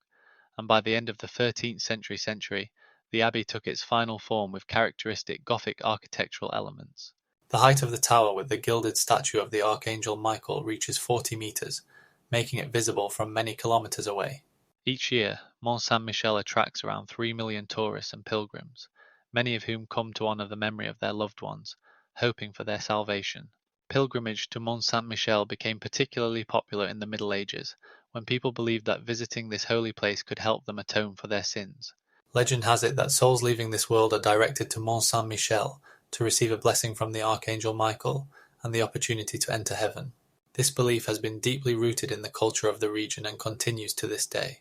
and by the end of the 13th century, the abbey took its final form with characteristic Gothic architectural elements. The height of the tower with the gilded statue of the Archangel Michael reaches 40 metres, making it visible from many kilometres away. Each year, Mont Saint-Michel attracts around 3 million tourists and pilgrims, many of whom come to honour the memory of their loved ones, hoping for their salvation. Pilgrimage to Mont Saint-Michel became particularly popular in the Middle Ages, when people believed that visiting this holy place could help them atone for their sins. Legend has it that souls leaving this world are directed to Mont Saint-Michel to receive a blessing from the Archangel Michael and the opportunity to enter heaven. This belief has been deeply rooted in the culture of the region and continues to this day.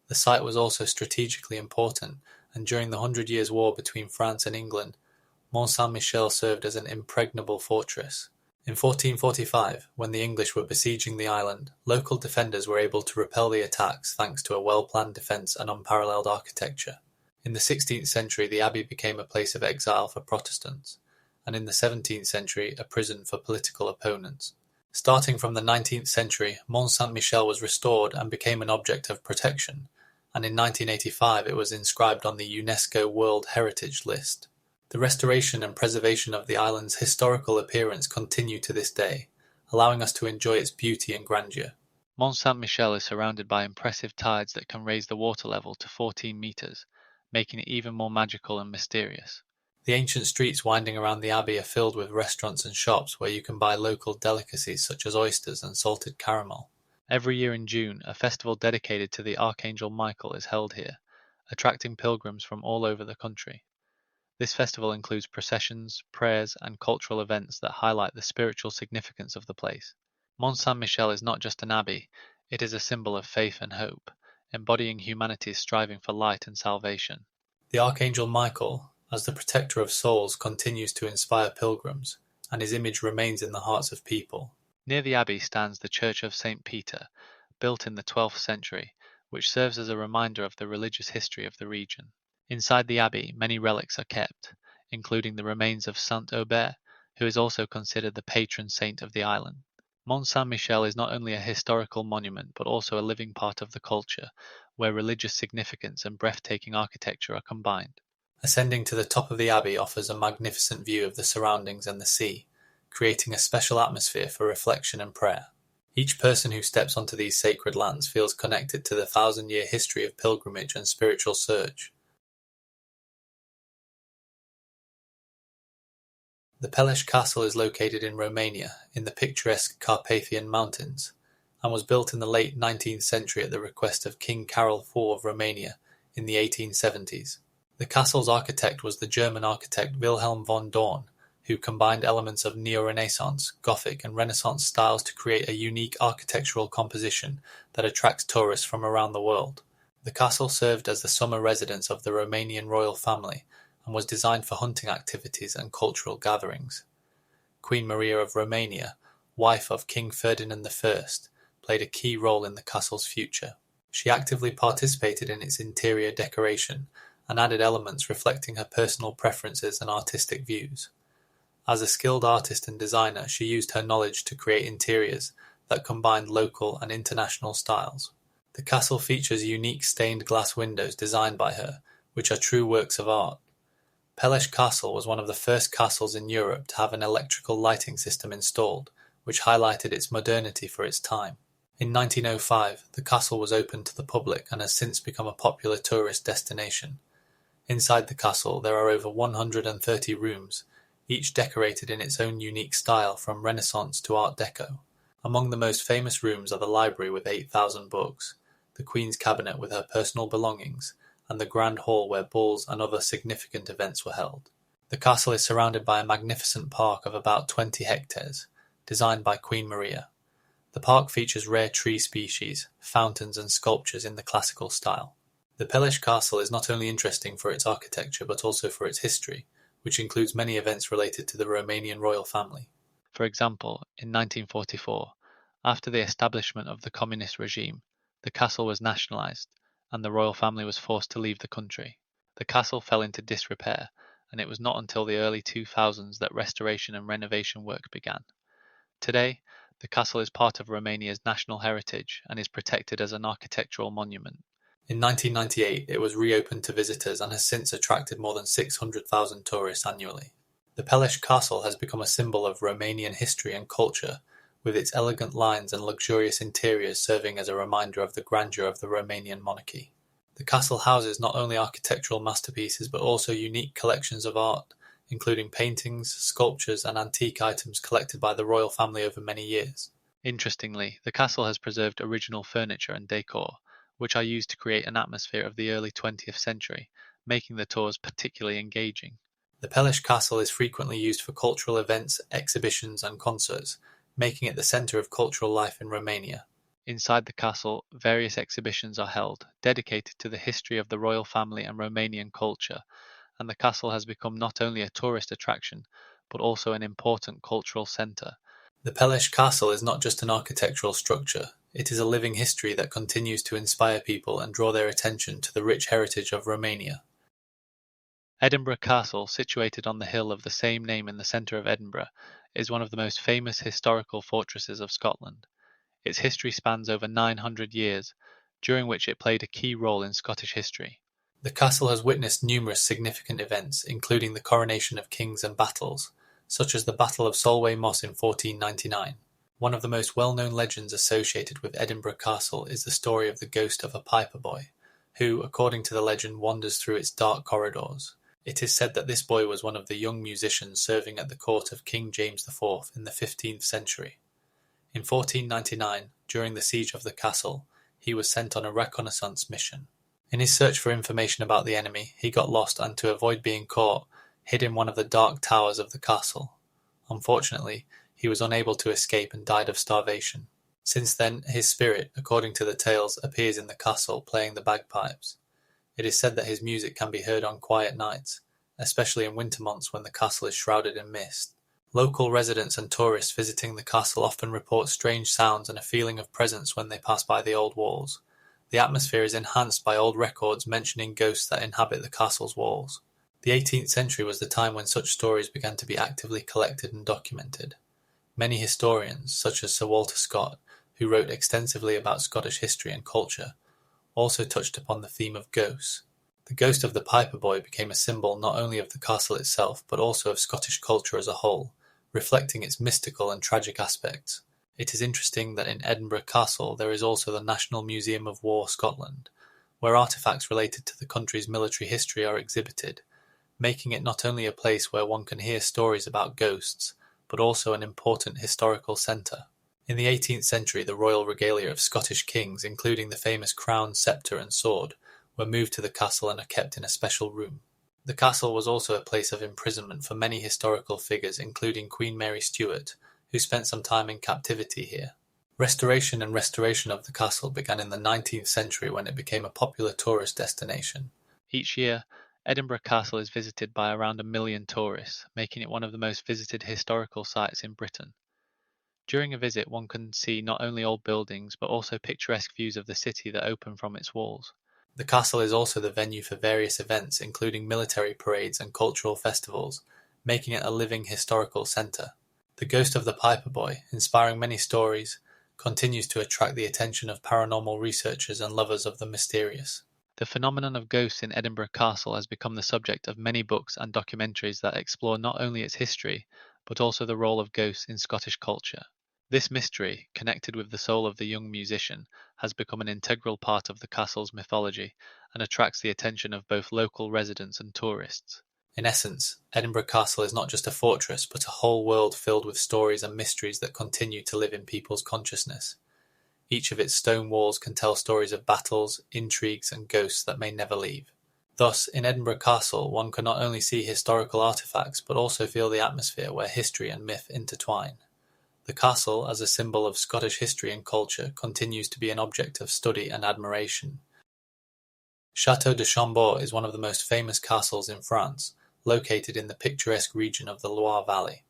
The site was also strategically important, and during the 100 Years' War between France and England, Mont Saint-Michel served as an impregnable fortress. In 1445, when the English were besieging the island, local defenders were able to repel the attacks thanks to a well-planned defence and unparalleled architecture. In the 16th century, the abbey became a place of exile for Protestants, and in the 17th century, a prison for political opponents. Starting from the 19th century, Mont Saint-Michel was restored and became an object of protection, and in 1985 it was inscribed on the UNESCO World Heritage List. The restoration and preservation of the island's historical appearance continue to this day, allowing us to enjoy its beauty and grandeur. Mont Saint-Michel is surrounded by impressive tides that can raise the water level to 14 meters, making it even more magical and mysterious. The ancient streets winding around the abbey are filled with restaurants and shops where you can buy local delicacies such as oysters and salted caramel. Every year in June, a festival dedicated to the Archangel Michael is held here, attracting pilgrims from all over the country. This festival includes processions, prayers, and cultural events that highlight the spiritual significance of the place. Mont Saint-Michel is not just an abbey, it is a symbol of faith and hope, embodying humanity's striving for light and salvation. The Archangel Michael, as the protector of souls, continues to inspire pilgrims, and his image remains in the hearts of people. Near the abbey stands the Church of St. Peter, built in the 12th century, which serves as a reminder of the religious history of the region. Inside the abbey, many relics are kept, including the remains of Saint Aubert, who is also considered the patron saint of the island. Mont Saint-Michel is not only a historical monument but also a living part of the culture, where religious significance and breathtaking architecture are combined. Ascending to the top of the abbey offers a magnificent view of the surroundings and the sea, creating a special atmosphere for reflection and prayer. Each person who steps onto these sacred lands feels connected to the 1,000-year history of pilgrimage and spiritual search. The Peleș Castle is located in Romania, in the picturesque Carpathian Mountains, and was built in the late 19th century at the request of King Carol IV of Romania in the 1870s. The castle's architect was the German architect Wilhelm von Dorn, who combined elements of Neo-Renaissance, Gothic, and Renaissance styles to create a unique architectural composition that attracts tourists from around the world. The castle served as the summer residence of the Romanian royal family and was designed for hunting activities and cultural gatherings. Queen Maria of Romania, wife of King Ferdinand I, played a key role in the castle's future. She actively participated in its interior decoration and added elements reflecting her personal preferences and artistic views. As a skilled artist and designer, she used her knowledge to create interiors that combined local and international styles. The castle features unique stained glass windows designed by her, which are true works of art. Peleș Castle was one of the first castles in Europe to have an electrical lighting system installed, which highlighted its modernity for its time. In 1905, the castle was opened to the public and has since become a popular tourist destination. Inside the castle there are over 130 rooms, each decorated in its own unique style from Renaissance to Art Deco. Among the most famous rooms are the library with 8,000 books, the Queen's cabinet with her personal belongings, and the Grand Hall where balls and other significant events were held. The castle is surrounded by a magnificent park of about 20 hectares, designed by Queen Maria. The park features rare tree species, fountains and sculptures in the classical style. The Peleș Castle is not only interesting for its architecture but also for its history, which includes many events related to the Romanian royal family. For example, in 1944, after the establishment of the communist regime, the castle was nationalized, and the royal family was forced to leave the country. The castle fell into disrepair, and it was not until the early 2000s that restoration and renovation work began. Today, the castle is part of Romania's national heritage and is protected as an architectural monument. In 1998, it was reopened to visitors and has since attracted more than 600,000 tourists annually. The Peleș Castle has become a symbol of Romanian history and culture, with its elegant lines and luxurious interiors serving as a reminder of the grandeur of the Romanian monarchy. The castle houses not only architectural masterpieces but also unique collections of art, including paintings, sculptures, and antique items collected by the royal family over many years. Interestingly, the castle has preserved original furniture and decor, which are used to create an atmosphere of the early 20th century, making the tours particularly engaging. The Peleș Castle is frequently used for cultural events, exhibitions, and concerts, making it the center of cultural life in Romania. Inside the castle, various exhibitions are held, dedicated to the history of the royal family and Romanian culture, and the castle has become not only a tourist attraction, but also an important cultural center. The Peleș Castle is not just an architectural structure, it is a living history that continues to inspire people and draw their attention to the rich heritage of Romania. Edinburgh Castle, situated on the hill of the same name in the centre of Edinburgh, is one of the most famous historical fortresses of Scotland. Its history spans over 900 years, during which it played a key role in Scottish history. The castle has witnessed numerous significant events, including the coronation of kings and battles, such as the Battle of Solway Moss in 1499. One of the most well-known legends associated with Edinburgh Castle is the story of the ghost of a piper boy, who, according to the legend, wanders through its dark corridors. It is said that this boy was one of the young musicians serving at the court of King James IV in the 15th century. In 1499, during the siege of the castle, he was sent on a reconnaissance mission. In his search for information about the enemy, he got lost and, to avoid being caught, hid in one of the dark towers of the castle. Unfortunately, he was unable to escape and died of starvation. Since then, his spirit, according to the tales, appears in the castle playing the bagpipes. It is said that his music can be heard on quiet nights, especially in winter months when the castle is shrouded in mist. Local residents and tourists visiting the castle often report strange sounds and a feeling of presence when they pass by the old walls. The atmosphere is enhanced by old records mentioning ghosts that inhabit the castle's walls. The 18th century was the time when such stories began to be actively collected and documented. Many historians, such as Sir Walter Scott, who wrote extensively about Scottish history and culture, also touched upon the theme of ghosts. The ghost of the piper boy became a symbol not only of the castle itself but also of Scottish culture as a whole, reflecting its mystical and tragic aspects. It is interesting that in Edinburgh Castle there is also the National Museum of War Scotland, where artefacts related to the country's military history are exhibited, making it not only a place where one can hear stories about ghosts, but also an important historical centre. In the 18th century, the royal regalia of Scottish kings, including the famous crown, sceptre and sword, were moved to the castle and are kept in a special room. The castle was also a place of imprisonment for many historical figures, including Queen Mary Stuart, who spent some time in captivity here. Restoration and restoration of the castle began in the 19th century when it became a popular tourist destination. Each year, Edinburgh Castle is visited by around 1 million tourists, making it one of the most visited historical sites in Britain. During a visit, one can see not only old buildings, but also picturesque views of the city that open from its walls. The castle is also the venue for various events, including military parades and cultural festivals, making it a living historical centre. The ghost of the piper boy, inspiring many stories, continues to attract the attention of paranormal researchers and lovers of the mysterious. The phenomenon of ghosts in Edinburgh Castle has become the subject of many books and documentaries that explore not only its history, but also the role of ghosts in Scottish culture. This mystery, connected with the soul of the young musician, has become an integral part of the castle's mythology and attracts the attention of both local residents and tourists. In essence, Edinburgh Castle is not just a fortress, but a whole world filled with stories and mysteries that continue to live in people's consciousness. Each of its stone walls can tell stories of battles, intrigues, and ghosts that may never leave. Thus, in Edinburgh Castle, one can not only see historical artifacts, but also feel the atmosphere where history and myth intertwine. The castle, as a symbol of Scottish history and culture, continues to be an object of study and admiration. Château de Chambord is one of the most famous castles in France, located in the picturesque region of the Loire Valley.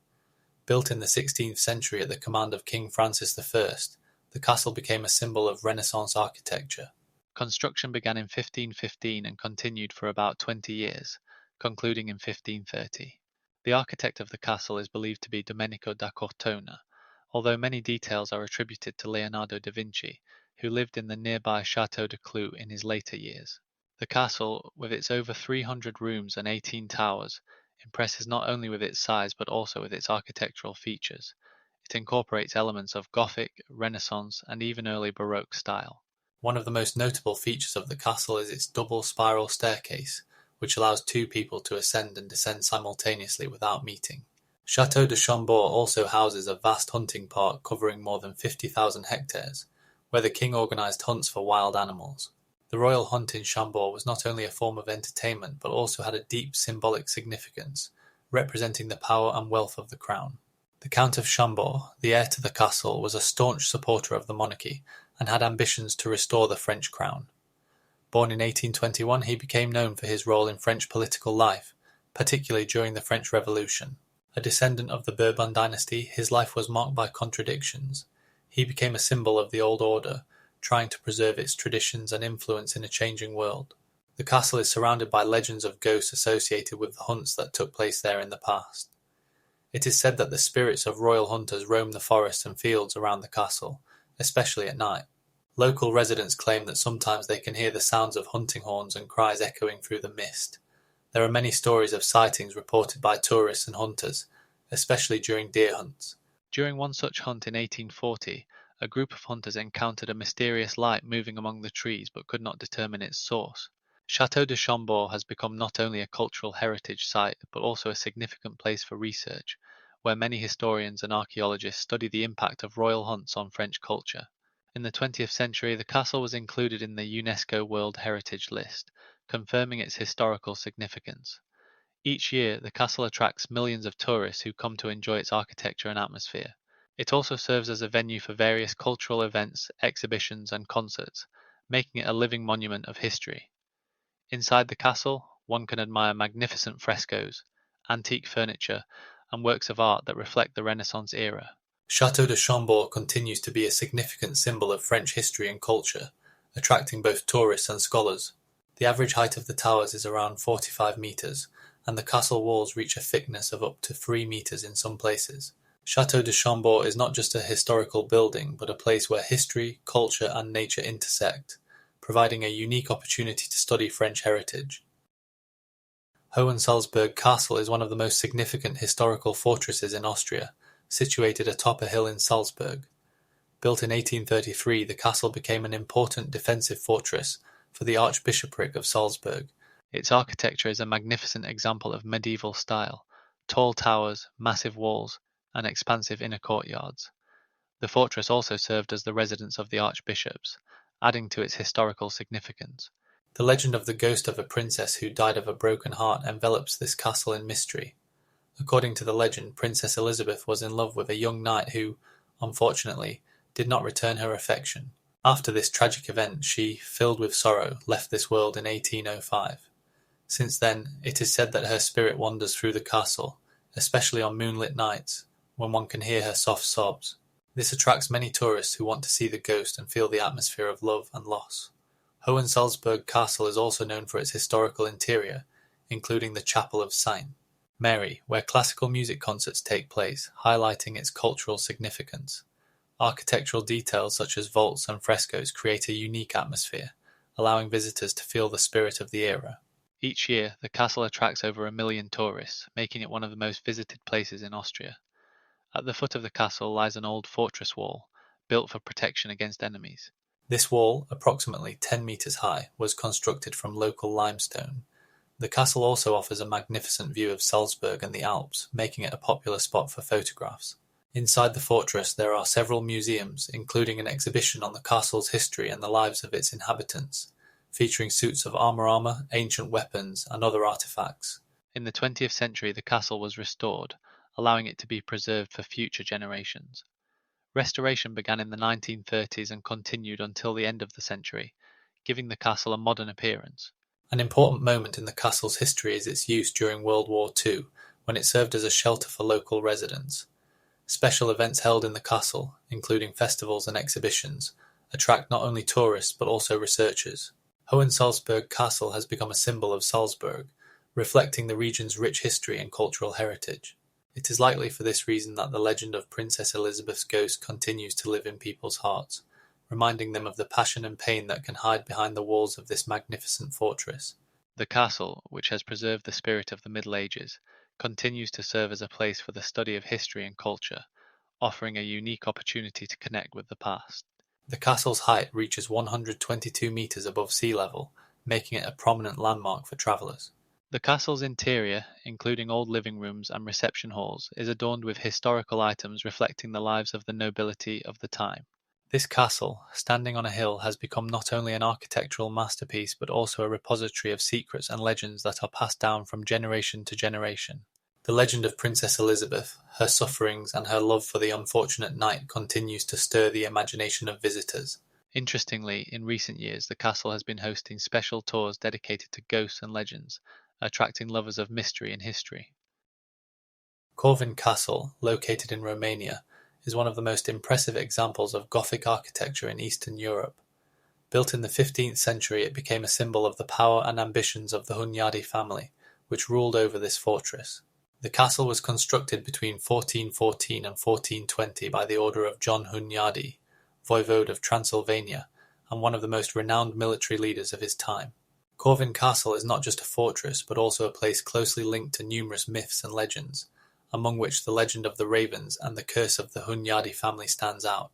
Built in the 16th century at the command of King Francis I, the castle became a symbol of Renaissance architecture. Construction began in 1515 and continued for about 20 years, concluding in 1530. The architect of the castle is believed to be Domenico da Cortona, although many details are attributed to Leonardo da Vinci, who lived in the nearby Château de Clou in his later years. The castle, with its over 300 rooms and 18 towers, impresses not only with its size but also with its architectural features. It incorporates elements of Gothic, Renaissance, and even early Baroque style. One of the most notable features of the castle is its double spiral staircase, which allows two people to ascend and descend simultaneously without meeting. Château de Chambord also houses a vast hunting park covering more than 50,000 hectares, where the king organised hunts for wild animals. The royal hunt in Chambord was not only a form of entertainment but also had a deep symbolic significance, representing the power and wealth of the crown. The Count of Chambord, the heir to the castle, was a staunch supporter of the monarchy and had ambitions to restore the French crown. Born in 1821, he became known for his role in French political life, particularly during the French Revolution. A descendant of the Bourbon dynasty, his life was marked by contradictions. He became a symbol of the old order, trying to preserve its traditions and influence in a changing world. The castle is surrounded by legends of ghosts associated with the hunts that took place there in the past. It is said that the spirits of royal hunters roam the forests and fields around the castle, especially at night. Local residents claim that sometimes they can hear the sounds of hunting horns and cries echoing through the mist. There are many stories of sightings reported by tourists and hunters, especially during deer hunts. During one such hunt in 1840, a group of hunters encountered a mysterious light moving among the trees but could not determine its source. Château de Chambord has become not only a cultural heritage site but also a significant place for research, where many historians and archaeologists study the impact of royal hunts on French culture. In the 20th century, the castle was included in the UNESCO World Heritage List, confirming its historical significance. Each year, the castle attracts millions of tourists who come to enjoy its architecture and atmosphere. It also serves as a venue for various cultural events, exhibitions, and concerts, making it a living monument of history. Inside the castle, one can admire magnificent frescoes, antique furniture, and works of art that reflect the Renaissance era. Château de Chambord continues to be a significant symbol of French history and culture, attracting both tourists and scholars. The average height of the towers is around 45 meters, and the castle walls reach a thickness of up to 3 meters in some places. Château de Chambord is not just a historical building, but a place where history, culture, and nature intersect, providing a unique opportunity to study French heritage. Hohensalzburg Castle is one of the most significant historical fortresses in Austria, situated atop a hill in Salzburg. Built in 1833, the castle became an important defensive fortress for the Archbishopric of Salzburg. Its architecture is a magnificent example of medieval style: tall towers, massive walls, and expansive inner courtyards. The fortress also served as the residence of the archbishops, adding to its historical significance. The legend of the ghost of a princess who died of a broken heart envelops this castle in mystery. According to the legend, Princess Elizabeth was in love with a young knight who, unfortunately, did not return her affection. After this tragic event, she, filled with sorrow, left this world in 1805. Since then, it is said that her spirit wanders through the castle, especially on moonlit nights, when one can hear her soft sobs. This attracts many tourists who want to see the ghost and feel the atmosphere of love and loss. Hohensalzburg Castle is also known for its historical interior, including the Chapel of St. Mary, where classical music concerts take place, highlighting its cultural significance. Architectural details such as vaults and frescoes create a unique atmosphere, allowing visitors to feel the spirit of the era. Each year, the castle attracts over 1 million tourists, making it one of the most visited places in Austria. At the foot of the castle lies an old fortress wall, built for protection against enemies. This wall, approximately 10 meters high, was constructed from local limestone. The castle also offers a magnificent view of Salzburg and the Alps, making it a popular spot for photographs. Inside the fortress there are several museums, including an exhibition on the castle's history and the lives of its inhabitants, featuring suits of armor, ancient weapons, and other artifacts. In the 20th century, the castle was restored, allowing it to be preserved for future generations. Restoration began in the 1930s and continued until the end of the century, giving the castle a modern appearance. An important moment in the castle's history is its use during World War II, when it served as a shelter for local residents. Special events held in the castle, including festivals and exhibitions, attract not only tourists but also researchers. Hohensalzburg Castle has become a symbol of Salzburg, reflecting the region's rich history and cultural heritage. It is likely for this reason that the legend of Princess Elizabeth's ghost continues to live in people's hearts, reminding them of the passion and pain that can hide behind the walls of this magnificent fortress. The castle, which has preserved the spirit of the Middle Ages, continues to serve as a place for the study of history and culture, offering a unique opportunity to connect with the past. The castle's height reaches 122 meters above sea level, making it a prominent landmark for travelers. The castle's interior, including old living rooms and reception halls, is adorned with historical items reflecting the lives of the nobility of the time. This castle, standing on a hill, has become not only an architectural masterpiece but also a repository of secrets and legends that are passed down from generation to generation. The legend of Princess Elizabeth, her sufferings, and her love for the unfortunate knight continues to stir the imagination of visitors. Interestingly, in recent years, the castle has been hosting special tours dedicated to ghosts and legends, attracting lovers of mystery and history. Corvin Castle, located in Romania, is one of the most impressive examples of Gothic architecture in Eastern Europe. Built in the 15th century, it became a symbol of the power and ambitions of the Hunyadi family, which ruled over this fortress. The castle was constructed between 1414 and 1420 by the order of John Hunyadi, voivode of Transylvania, and one of the most renowned military leaders of his time. Corvin Castle is not just a fortress, but also a place closely linked to numerous myths and legends, among which the legend of the ravens and the curse of the Hunyadi family stands out.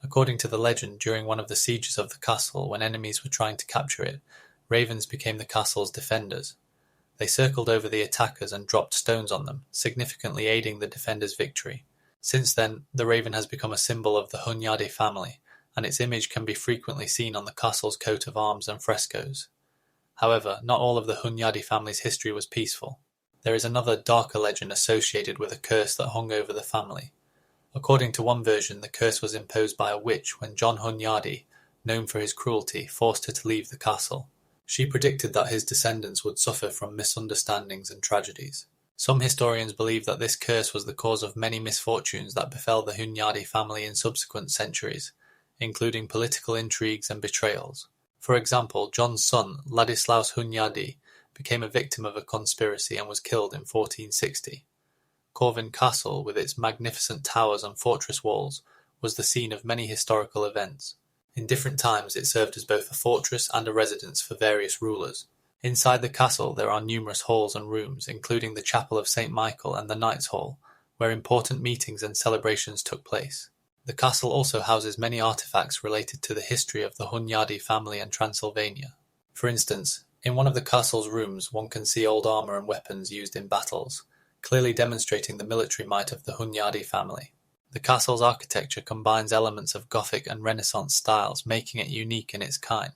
According to the legend, during one of the sieges of the castle, when enemies were trying to capture it, ravens became the castle's defenders. They circled over the attackers and dropped stones on them, significantly aiding the defenders' victory. Since then, the raven has become a symbol of the Hunyadi family, and its image can be frequently seen on the castle's coat of arms and frescoes. However, not all of the Hunyadi family's history was peaceful. There is another darker legend associated with a curse that hung over the family. According to one version, the curse was imposed by a witch when John Hunyadi, known for his cruelty, forced her to leave the castle. She predicted that his descendants would suffer from misunderstandings and tragedies. Some historians believe that this curse was the cause of many misfortunes that befell the Hunyadi family in subsequent centuries, including political intrigues and betrayals. For example, John's son, Ladislaus Hunyadi, became a victim of a conspiracy and was killed in 1460. Corvin Castle, with its magnificent towers and fortress walls, was the scene of many historical events. In different times it served as both a fortress and a residence for various rulers. Inside the castle there are numerous halls and rooms, including the Chapel of St. Michael and the Knights' Hall, where important meetings and celebrations took place. The castle also houses many artifacts related to the history of the Hunyadi family and Transylvania. For instance, in one of the castle's rooms one can see old armor and weapons used in battles, clearly demonstrating the military might of the Hunyadi family. The castle's architecture combines elements of Gothic and Renaissance styles, making it unique in its kind.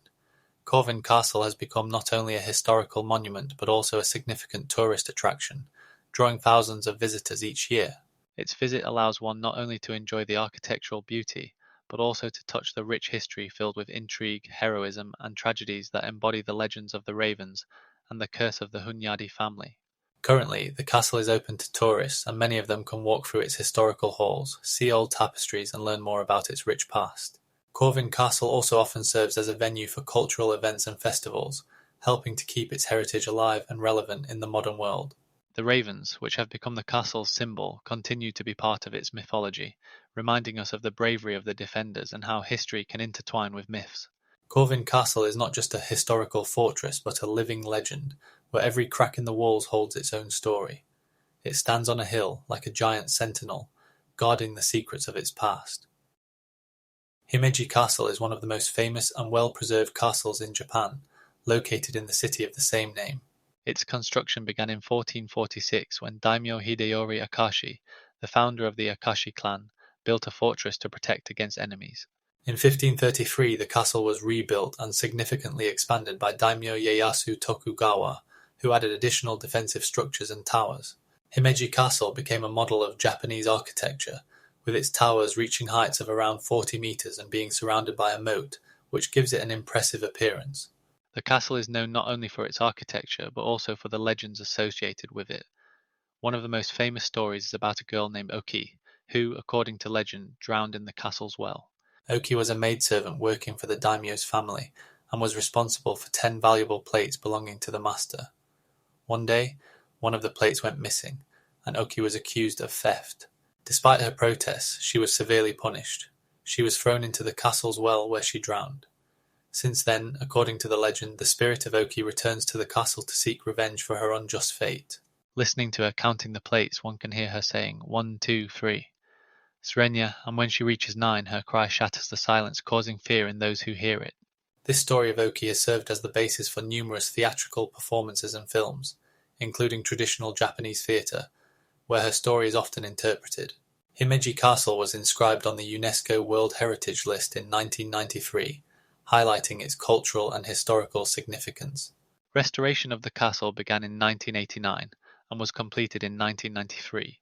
Corvin Castle has become not only a historical monument but also a significant tourist attraction, drawing thousands of visitors each year. Its visit allows one not only to enjoy the architectural beauty, but also to touch the rich history filled with intrigue, heroism, and tragedies that embody the legends of the ravens and the curse of the Hunyadi family. Currently, the castle is open to tourists, and many of them can walk through its historical halls, see old tapestries, and learn more about its rich past. Corvin Castle also often serves as a venue for cultural events and festivals, helping to keep its heritage alive and relevant in the modern world. The ravens, which have become the castle's symbol, continue to be part of its mythology, reminding us of the bravery of the defenders and how history can intertwine with myths. Corvin Castle is not just a historical fortress but a living legend, where every crack in the walls holds its own story. It stands on a hill, like a giant sentinel, guarding the secrets of its past. Himeji Castle is one of the most famous and well-preserved castles in Japan, located in the city of the same name. Its construction began in 1446 when Daimyo Hideyori Akashi, the founder of the Akashi clan, built a fortress to protect against enemies. In 1533 the castle was rebuilt and significantly expanded by Daimyo Ieyasu Tokugawa, who added additional defensive structures and towers. Himeji Castle became a model of Japanese architecture, with its towers reaching heights of around 40 meters and being surrounded by a moat, which gives it an impressive appearance. The castle is known not only for its architecture, but also for the legends associated with it. One of the most famous stories is about a girl named Oki, who, according to legend, drowned in the castle's well. Oki was a maidservant working for the daimyo's family, and was responsible for 10 valuable plates belonging to the master. One day, one of the plates went missing, and Oki was accused of theft. Despite her protests, she was severely punished. She was thrown into the castle's well where she drowned. Since then, according to the legend, the spirit of Oki returns to the castle to seek revenge for her unjust fate. Listening to her counting the plates, one can hear her saying, 1, 2, 3. Srenya, and when she reaches 9, her cry shatters the silence, causing fear in those who hear it. This story of Oki has served as the basis for numerous theatrical performances and films, including traditional Japanese theatre, where her story is often interpreted. Himeji Castle was inscribed on the UNESCO World Heritage List in 1993, highlighting its cultural and historical significance. Restoration of the castle began in 1989 and was completed in 1993,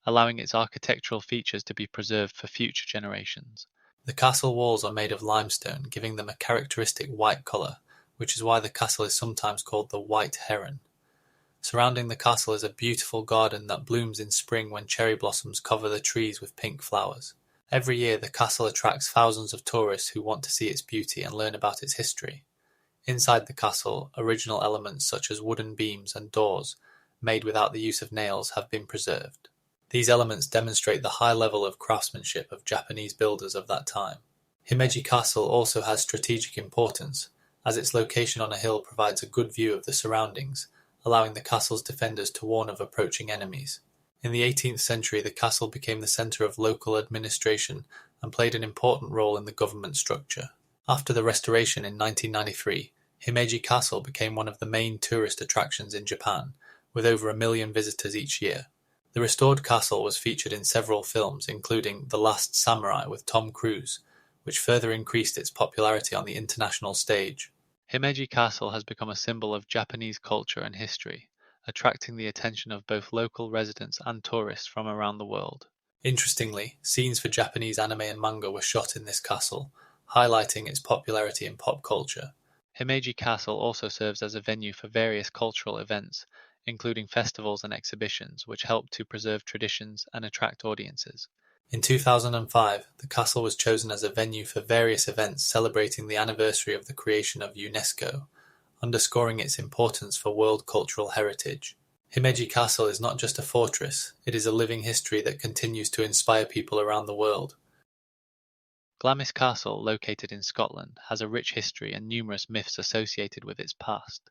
allowing its architectural features to be preserved for future generations. The castle walls are made of limestone, giving them a characteristic white colour, which is why the castle is sometimes called the White Heron. Surrounding the castle is a beautiful garden that blooms in spring when cherry blossoms cover the trees with pink flowers. Every year the castle attracts thousands of tourists who want to see its beauty and learn about its history. Inside the castle, original elements such as wooden beams and doors, made without the use of nails, have been preserved. These elements demonstrate the high level of craftsmanship of Japanese builders of that time. Himeji Castle also has strategic importance, as its location on a hill provides a good view of the surroundings, allowing the castle's defenders to warn of approaching enemies. In the 18th century, the castle became the center of local administration and played an important role in the government structure. After the restoration in 1993, Himeji Castle became one of the main tourist attractions in Japan, with over 1 million visitors each year. The restored castle was featured in several films, including The Last Samurai with Tom Cruise, which further increased its popularity on the international stage. Himeji Castle has become a symbol of Japanese culture and history, attracting the attention of both local residents and tourists from around the world. Interestingly, scenes for Japanese anime and manga were shot in this castle, highlighting its popularity in pop culture. Himeji Castle also serves as a venue for various cultural events, including festivals and exhibitions, which help to preserve traditions and attract audiences. In 2005, the castle was chosen as a venue for various events celebrating the anniversary of the creation of UNESCO, underscoring its importance for world cultural heritage. Himeji Castle is not just a fortress, it is a living history that continues to inspire people around the world. Glamis Castle, located in Scotland, has a rich history and numerous myths associated with its past.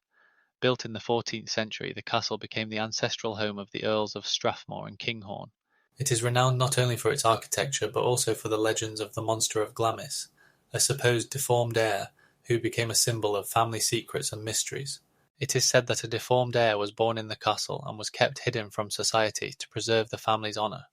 Built in the 14th century, the castle became the ancestral home of the Earls of Strathmore and Kinghorn. It is renowned not only for its architecture but also for the legends of the monster of Glamis, a supposed deformed heir who became a symbol of family secrets and mysteries. It is said that a deformed heir was born in the castle and was kept hidden from society to preserve the family's honour.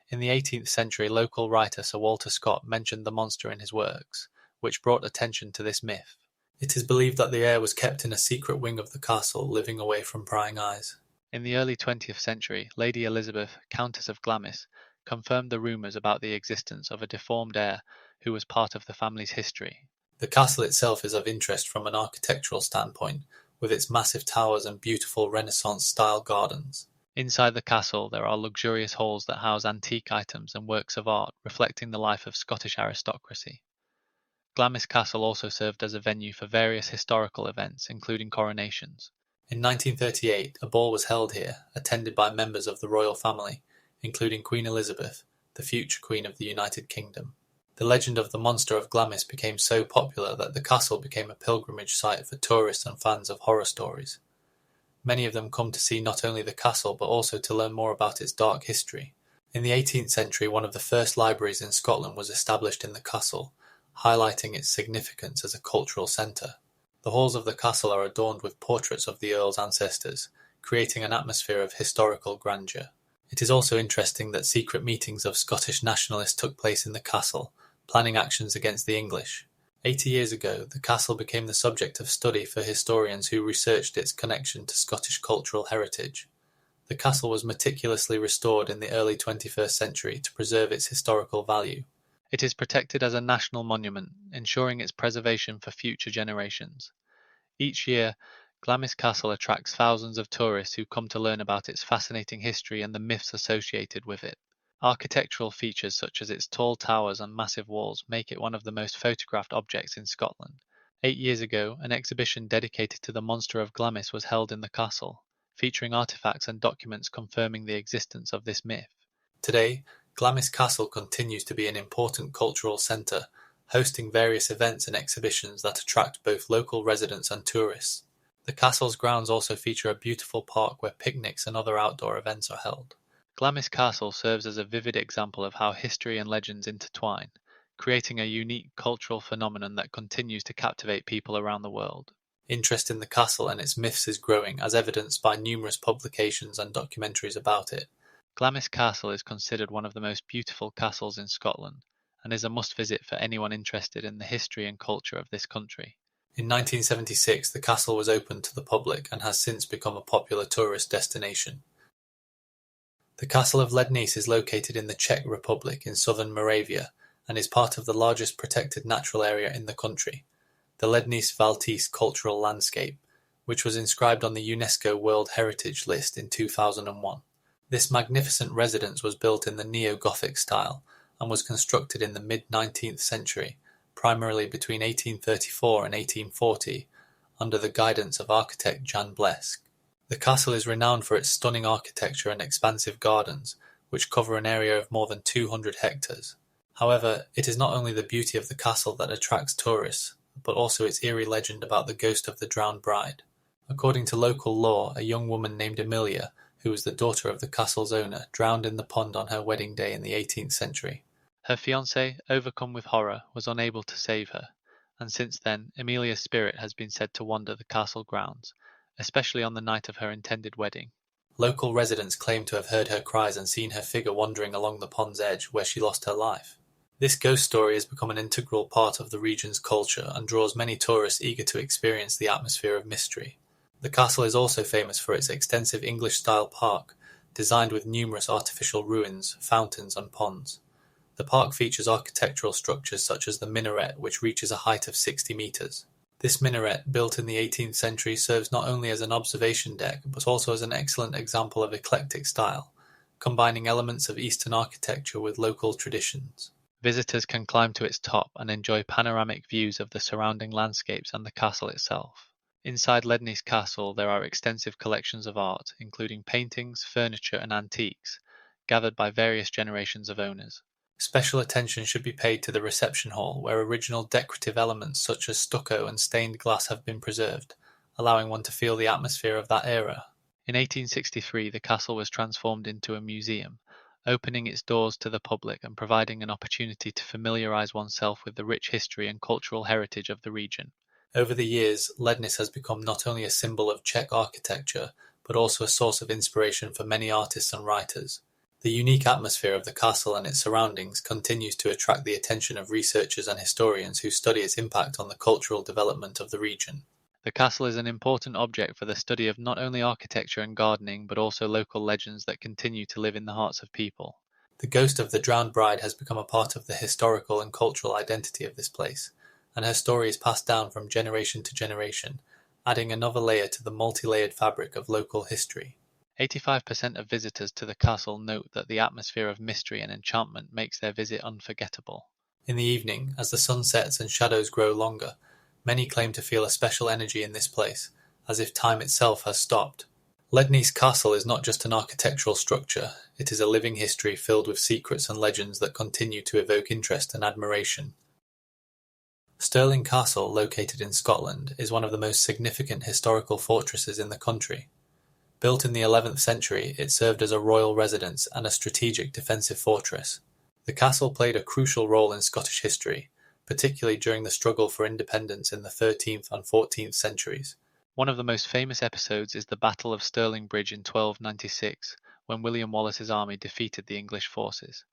In the 18th century, local writer Sir Walter Scott mentioned the monster in his works, which brought attention to this myth. It is believed that the heir was kept in a secret wing of the castle, living away from prying eyes. In the early 20th century, Lady Elizabeth, Countess of Glamis, confirmed the rumours about the existence of a deformed heir who was part of the family's history. The castle itself is of interest from an architectural standpoint, with its massive towers and beautiful Renaissance-style gardens. Inside the castle, there are luxurious halls that house antique items and works of art reflecting the life of Scottish aristocracy. Glamis Castle also served as a venue for various historical events, including coronations. In 1938, a ball was held here, attended by members of the royal family, including Queen Elizabeth, the future Queen of the United Kingdom. The legend of the monster of Glamis became so popular that the castle became a pilgrimage site for tourists and fans of horror stories. Many of them come to see not only the castle but also to learn more about its dark history. In the 18th century, one of the first libraries in Scotland was established in the castle, highlighting its significance as a cultural centre. The halls of the castle are adorned with portraits of the Earl's ancestors, creating an atmosphere of historical grandeur. It is also interesting that secret meetings of Scottish nationalists took place in the castle, planning actions against the English. 80 years ago, the castle became the subject of study for historians who researched its connection to Scottish cultural heritage. The castle was meticulously restored in the early 21st century to preserve its historical value. It is protected as a national monument, ensuring its preservation for future generations. Each year, Glamis Castle attracts thousands of tourists who come to learn about its fascinating history and the myths associated with it. Architectural features such as its tall towers and massive walls make it one of the most photographed objects in Scotland. 8 years ago, an exhibition dedicated to the monster of Glamis was held in the castle, featuring artifacts and documents confirming the existence of this myth. Today, Glamis Castle continues to be an important cultural centre, hosting various events and exhibitions that attract both local residents and tourists. The castle's grounds also feature a beautiful park where picnics and other outdoor events are held. Glamis Castle serves as a vivid example of how history and legends intertwine, creating a unique cultural phenomenon that continues to captivate people around the world. Interest in the castle and its myths is growing, as evidenced by numerous publications and documentaries about it. Glamis Castle is considered one of the most beautiful castles in Scotland, and is a must-visit for anyone interested in the history and culture of this country. In 1976, the castle was opened to the public and has since become a popular tourist destination. The Castle of Lednice is located in the Czech Republic in southern Moravia and is part of the largest protected natural area in the country, the Lednice-Valtice Cultural Landscape, which was inscribed on the UNESCO World Heritage List in 2001. This magnificent residence was built in the neo-Gothic style and was constructed in the mid-19th century, primarily between 1834 and 1840, under the guidance of architect Jan Blesk. The castle is renowned for its stunning architecture and expansive gardens, which cover an area of more than 200 hectares. However, it is not only the beauty of the castle that attracts tourists, but also its eerie legend about the ghost of the drowned bride. According to local lore, a young woman named Emilia, who was the daughter of the castle's owner, drowned in the pond on her wedding day in the 18th century. Her fiancé, overcome with horror, was unable to save her, and since then Emilia's spirit has been said to wander the castle grounds, especially on the night of her intended wedding. Local residents claim to have heard her cries and seen her figure wandering along the pond's edge where she lost her life. This ghost story has become an integral part of the region's culture and draws many tourists eager to experience the atmosphere of mystery. The castle is also famous for its extensive English-style park, designed with numerous artificial ruins, fountains and ponds. The park features architectural structures such as the minaret, which reaches a height of 60 meters. This minaret, built in the 18th century, serves not only as an observation deck, but also as an excellent example of eclectic style, combining elements of Eastern architecture with local traditions. Visitors can climb to its top and enjoy panoramic views of the surrounding landscapes and the castle itself. Inside Ledney's castle there are extensive collections of art, including paintings, furniture and antiques, gathered by various generations of owners. Special attention should be paid to the reception hall, where original decorative elements such as stucco and stained glass have been preserved, allowing one to feel the atmosphere of that era. In 1863 the castle was transformed into a museum, opening its doors to the public and providing an opportunity to familiarize oneself with the rich history and cultural heritage of the region. Over the years, Lednice has become not only a symbol of Czech architecture, but also a source of inspiration for many artists and writers. The unique atmosphere of the castle and its surroundings continues to attract the attention of researchers and historians who study its impact on the cultural development of the region. The castle is an important object for the study of not only architecture and gardening, but also local legends that continue to live in the hearts of people. The ghost of the drowned bride has become a part of the historical and cultural identity of this place, and her story is passed down from generation to generation, adding another layer to the multi-layered fabric of local history. 85% of visitors to the castle note that the atmosphere of mystery and enchantment makes their visit unforgettable. In the evening, as the sun sets and shadows grow longer, many claim to feel a special energy in this place, as if time itself has stopped. Ledney's castle is not just an architectural structure, it is a living history filled with secrets and legends that continue to evoke interest and admiration. Stirling Castle, located in Scotland, is one of the most significant historical fortresses in the country. Built in the 11th century, it served as a royal residence and a strategic defensive fortress. The castle played a crucial role in Scottish history, particularly during the struggle for independence in the 13th and 14th centuries. One of the most famous episodes is the Battle of Stirling Bridge in 1296, when William Wallace's army defeated the English forces.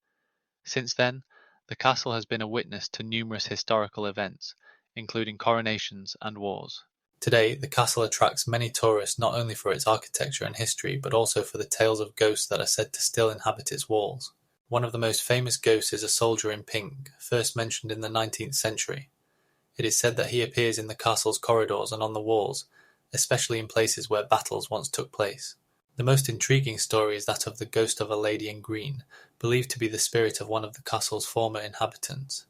Since then, the castle has been a witness to numerous historical events, including coronations and wars. Today, the castle attracts many tourists not only for its architecture and history, but also for the tales of ghosts that are said to still inhabit its walls. One of the most famous ghosts is a soldier in pink, first mentioned in the 19th century. It is said that he appears in the castle's corridors and on the walls, especially in places where battles once took place. The most intriguing story is that of the ghost of a lady in green, believed to be the spirit of one of the castle's former inhabitants.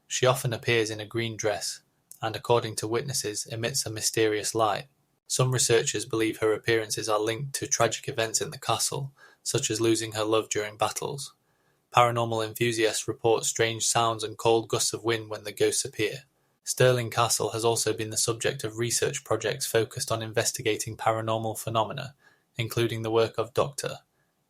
She often appears in a green dress, and according to witnesses, emits a mysterious light. Some researchers believe her appearances are linked to tragic events in the castle, such as losing her love during battles. Paranormal enthusiasts report strange sounds and cold gusts of wind when the ghosts appear. Stirling Castle has also been the subject of research projects focused on investigating paranormal phenomena, including the work of Dr.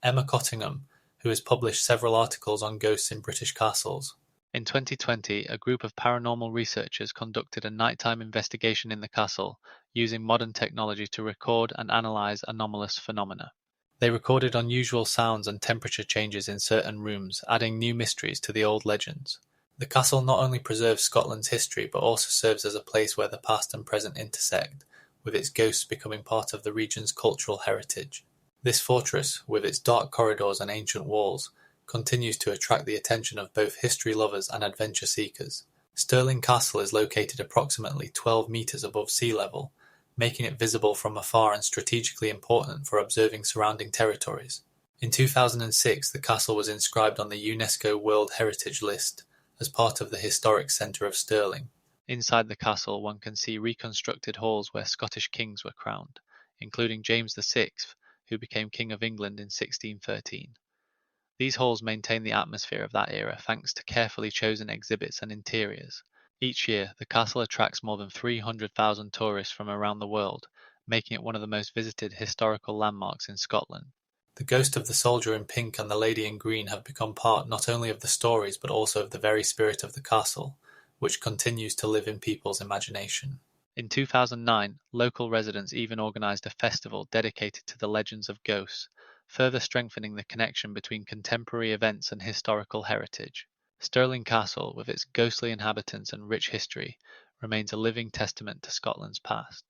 Emma Cottingham, who has published several articles on ghosts in British castles. In 2020, a group of paranormal researchers conducted a nighttime investigation in the castle, using modern technology to record and analyze anomalous phenomena. They recorded unusual sounds and temperature changes in certain rooms, adding new mysteries to the old legends. The castle not only preserves Scotland's history, but also serves as a place where the past and present intersect, with its ghosts becoming part of the region's cultural heritage. This fortress, with its dark corridors and ancient walls, continues to attract the attention of both history lovers and adventure seekers. Stirling Castle is located approximately 12 meters above sea level, making it visible from afar and strategically important for observing surrounding territories. In 2006, the castle was inscribed on the UNESCO World Heritage List as part of the historic centre of Stirling. Inside the castle one can see reconstructed halls where Scottish kings were crowned, including James VI, who became King of England in 1613. These halls maintain the atmosphere of that era thanks to carefully chosen exhibits and interiors. Each year, the castle attracts more than 300,000 tourists from around the world, making it one of the most visited historical landmarks in Scotland. The ghost of the soldier in pink and the lady in green have become part not only of the stories but also of the very spirit of the castle, which continues to live in people's imagination. In 2009, local residents even organized a festival dedicated to the legends of ghosts, further strengthening the connection between contemporary events and historical heritage. Stirling Castle, with its ghostly inhabitants and rich history, remains a living testament to Scotland's past.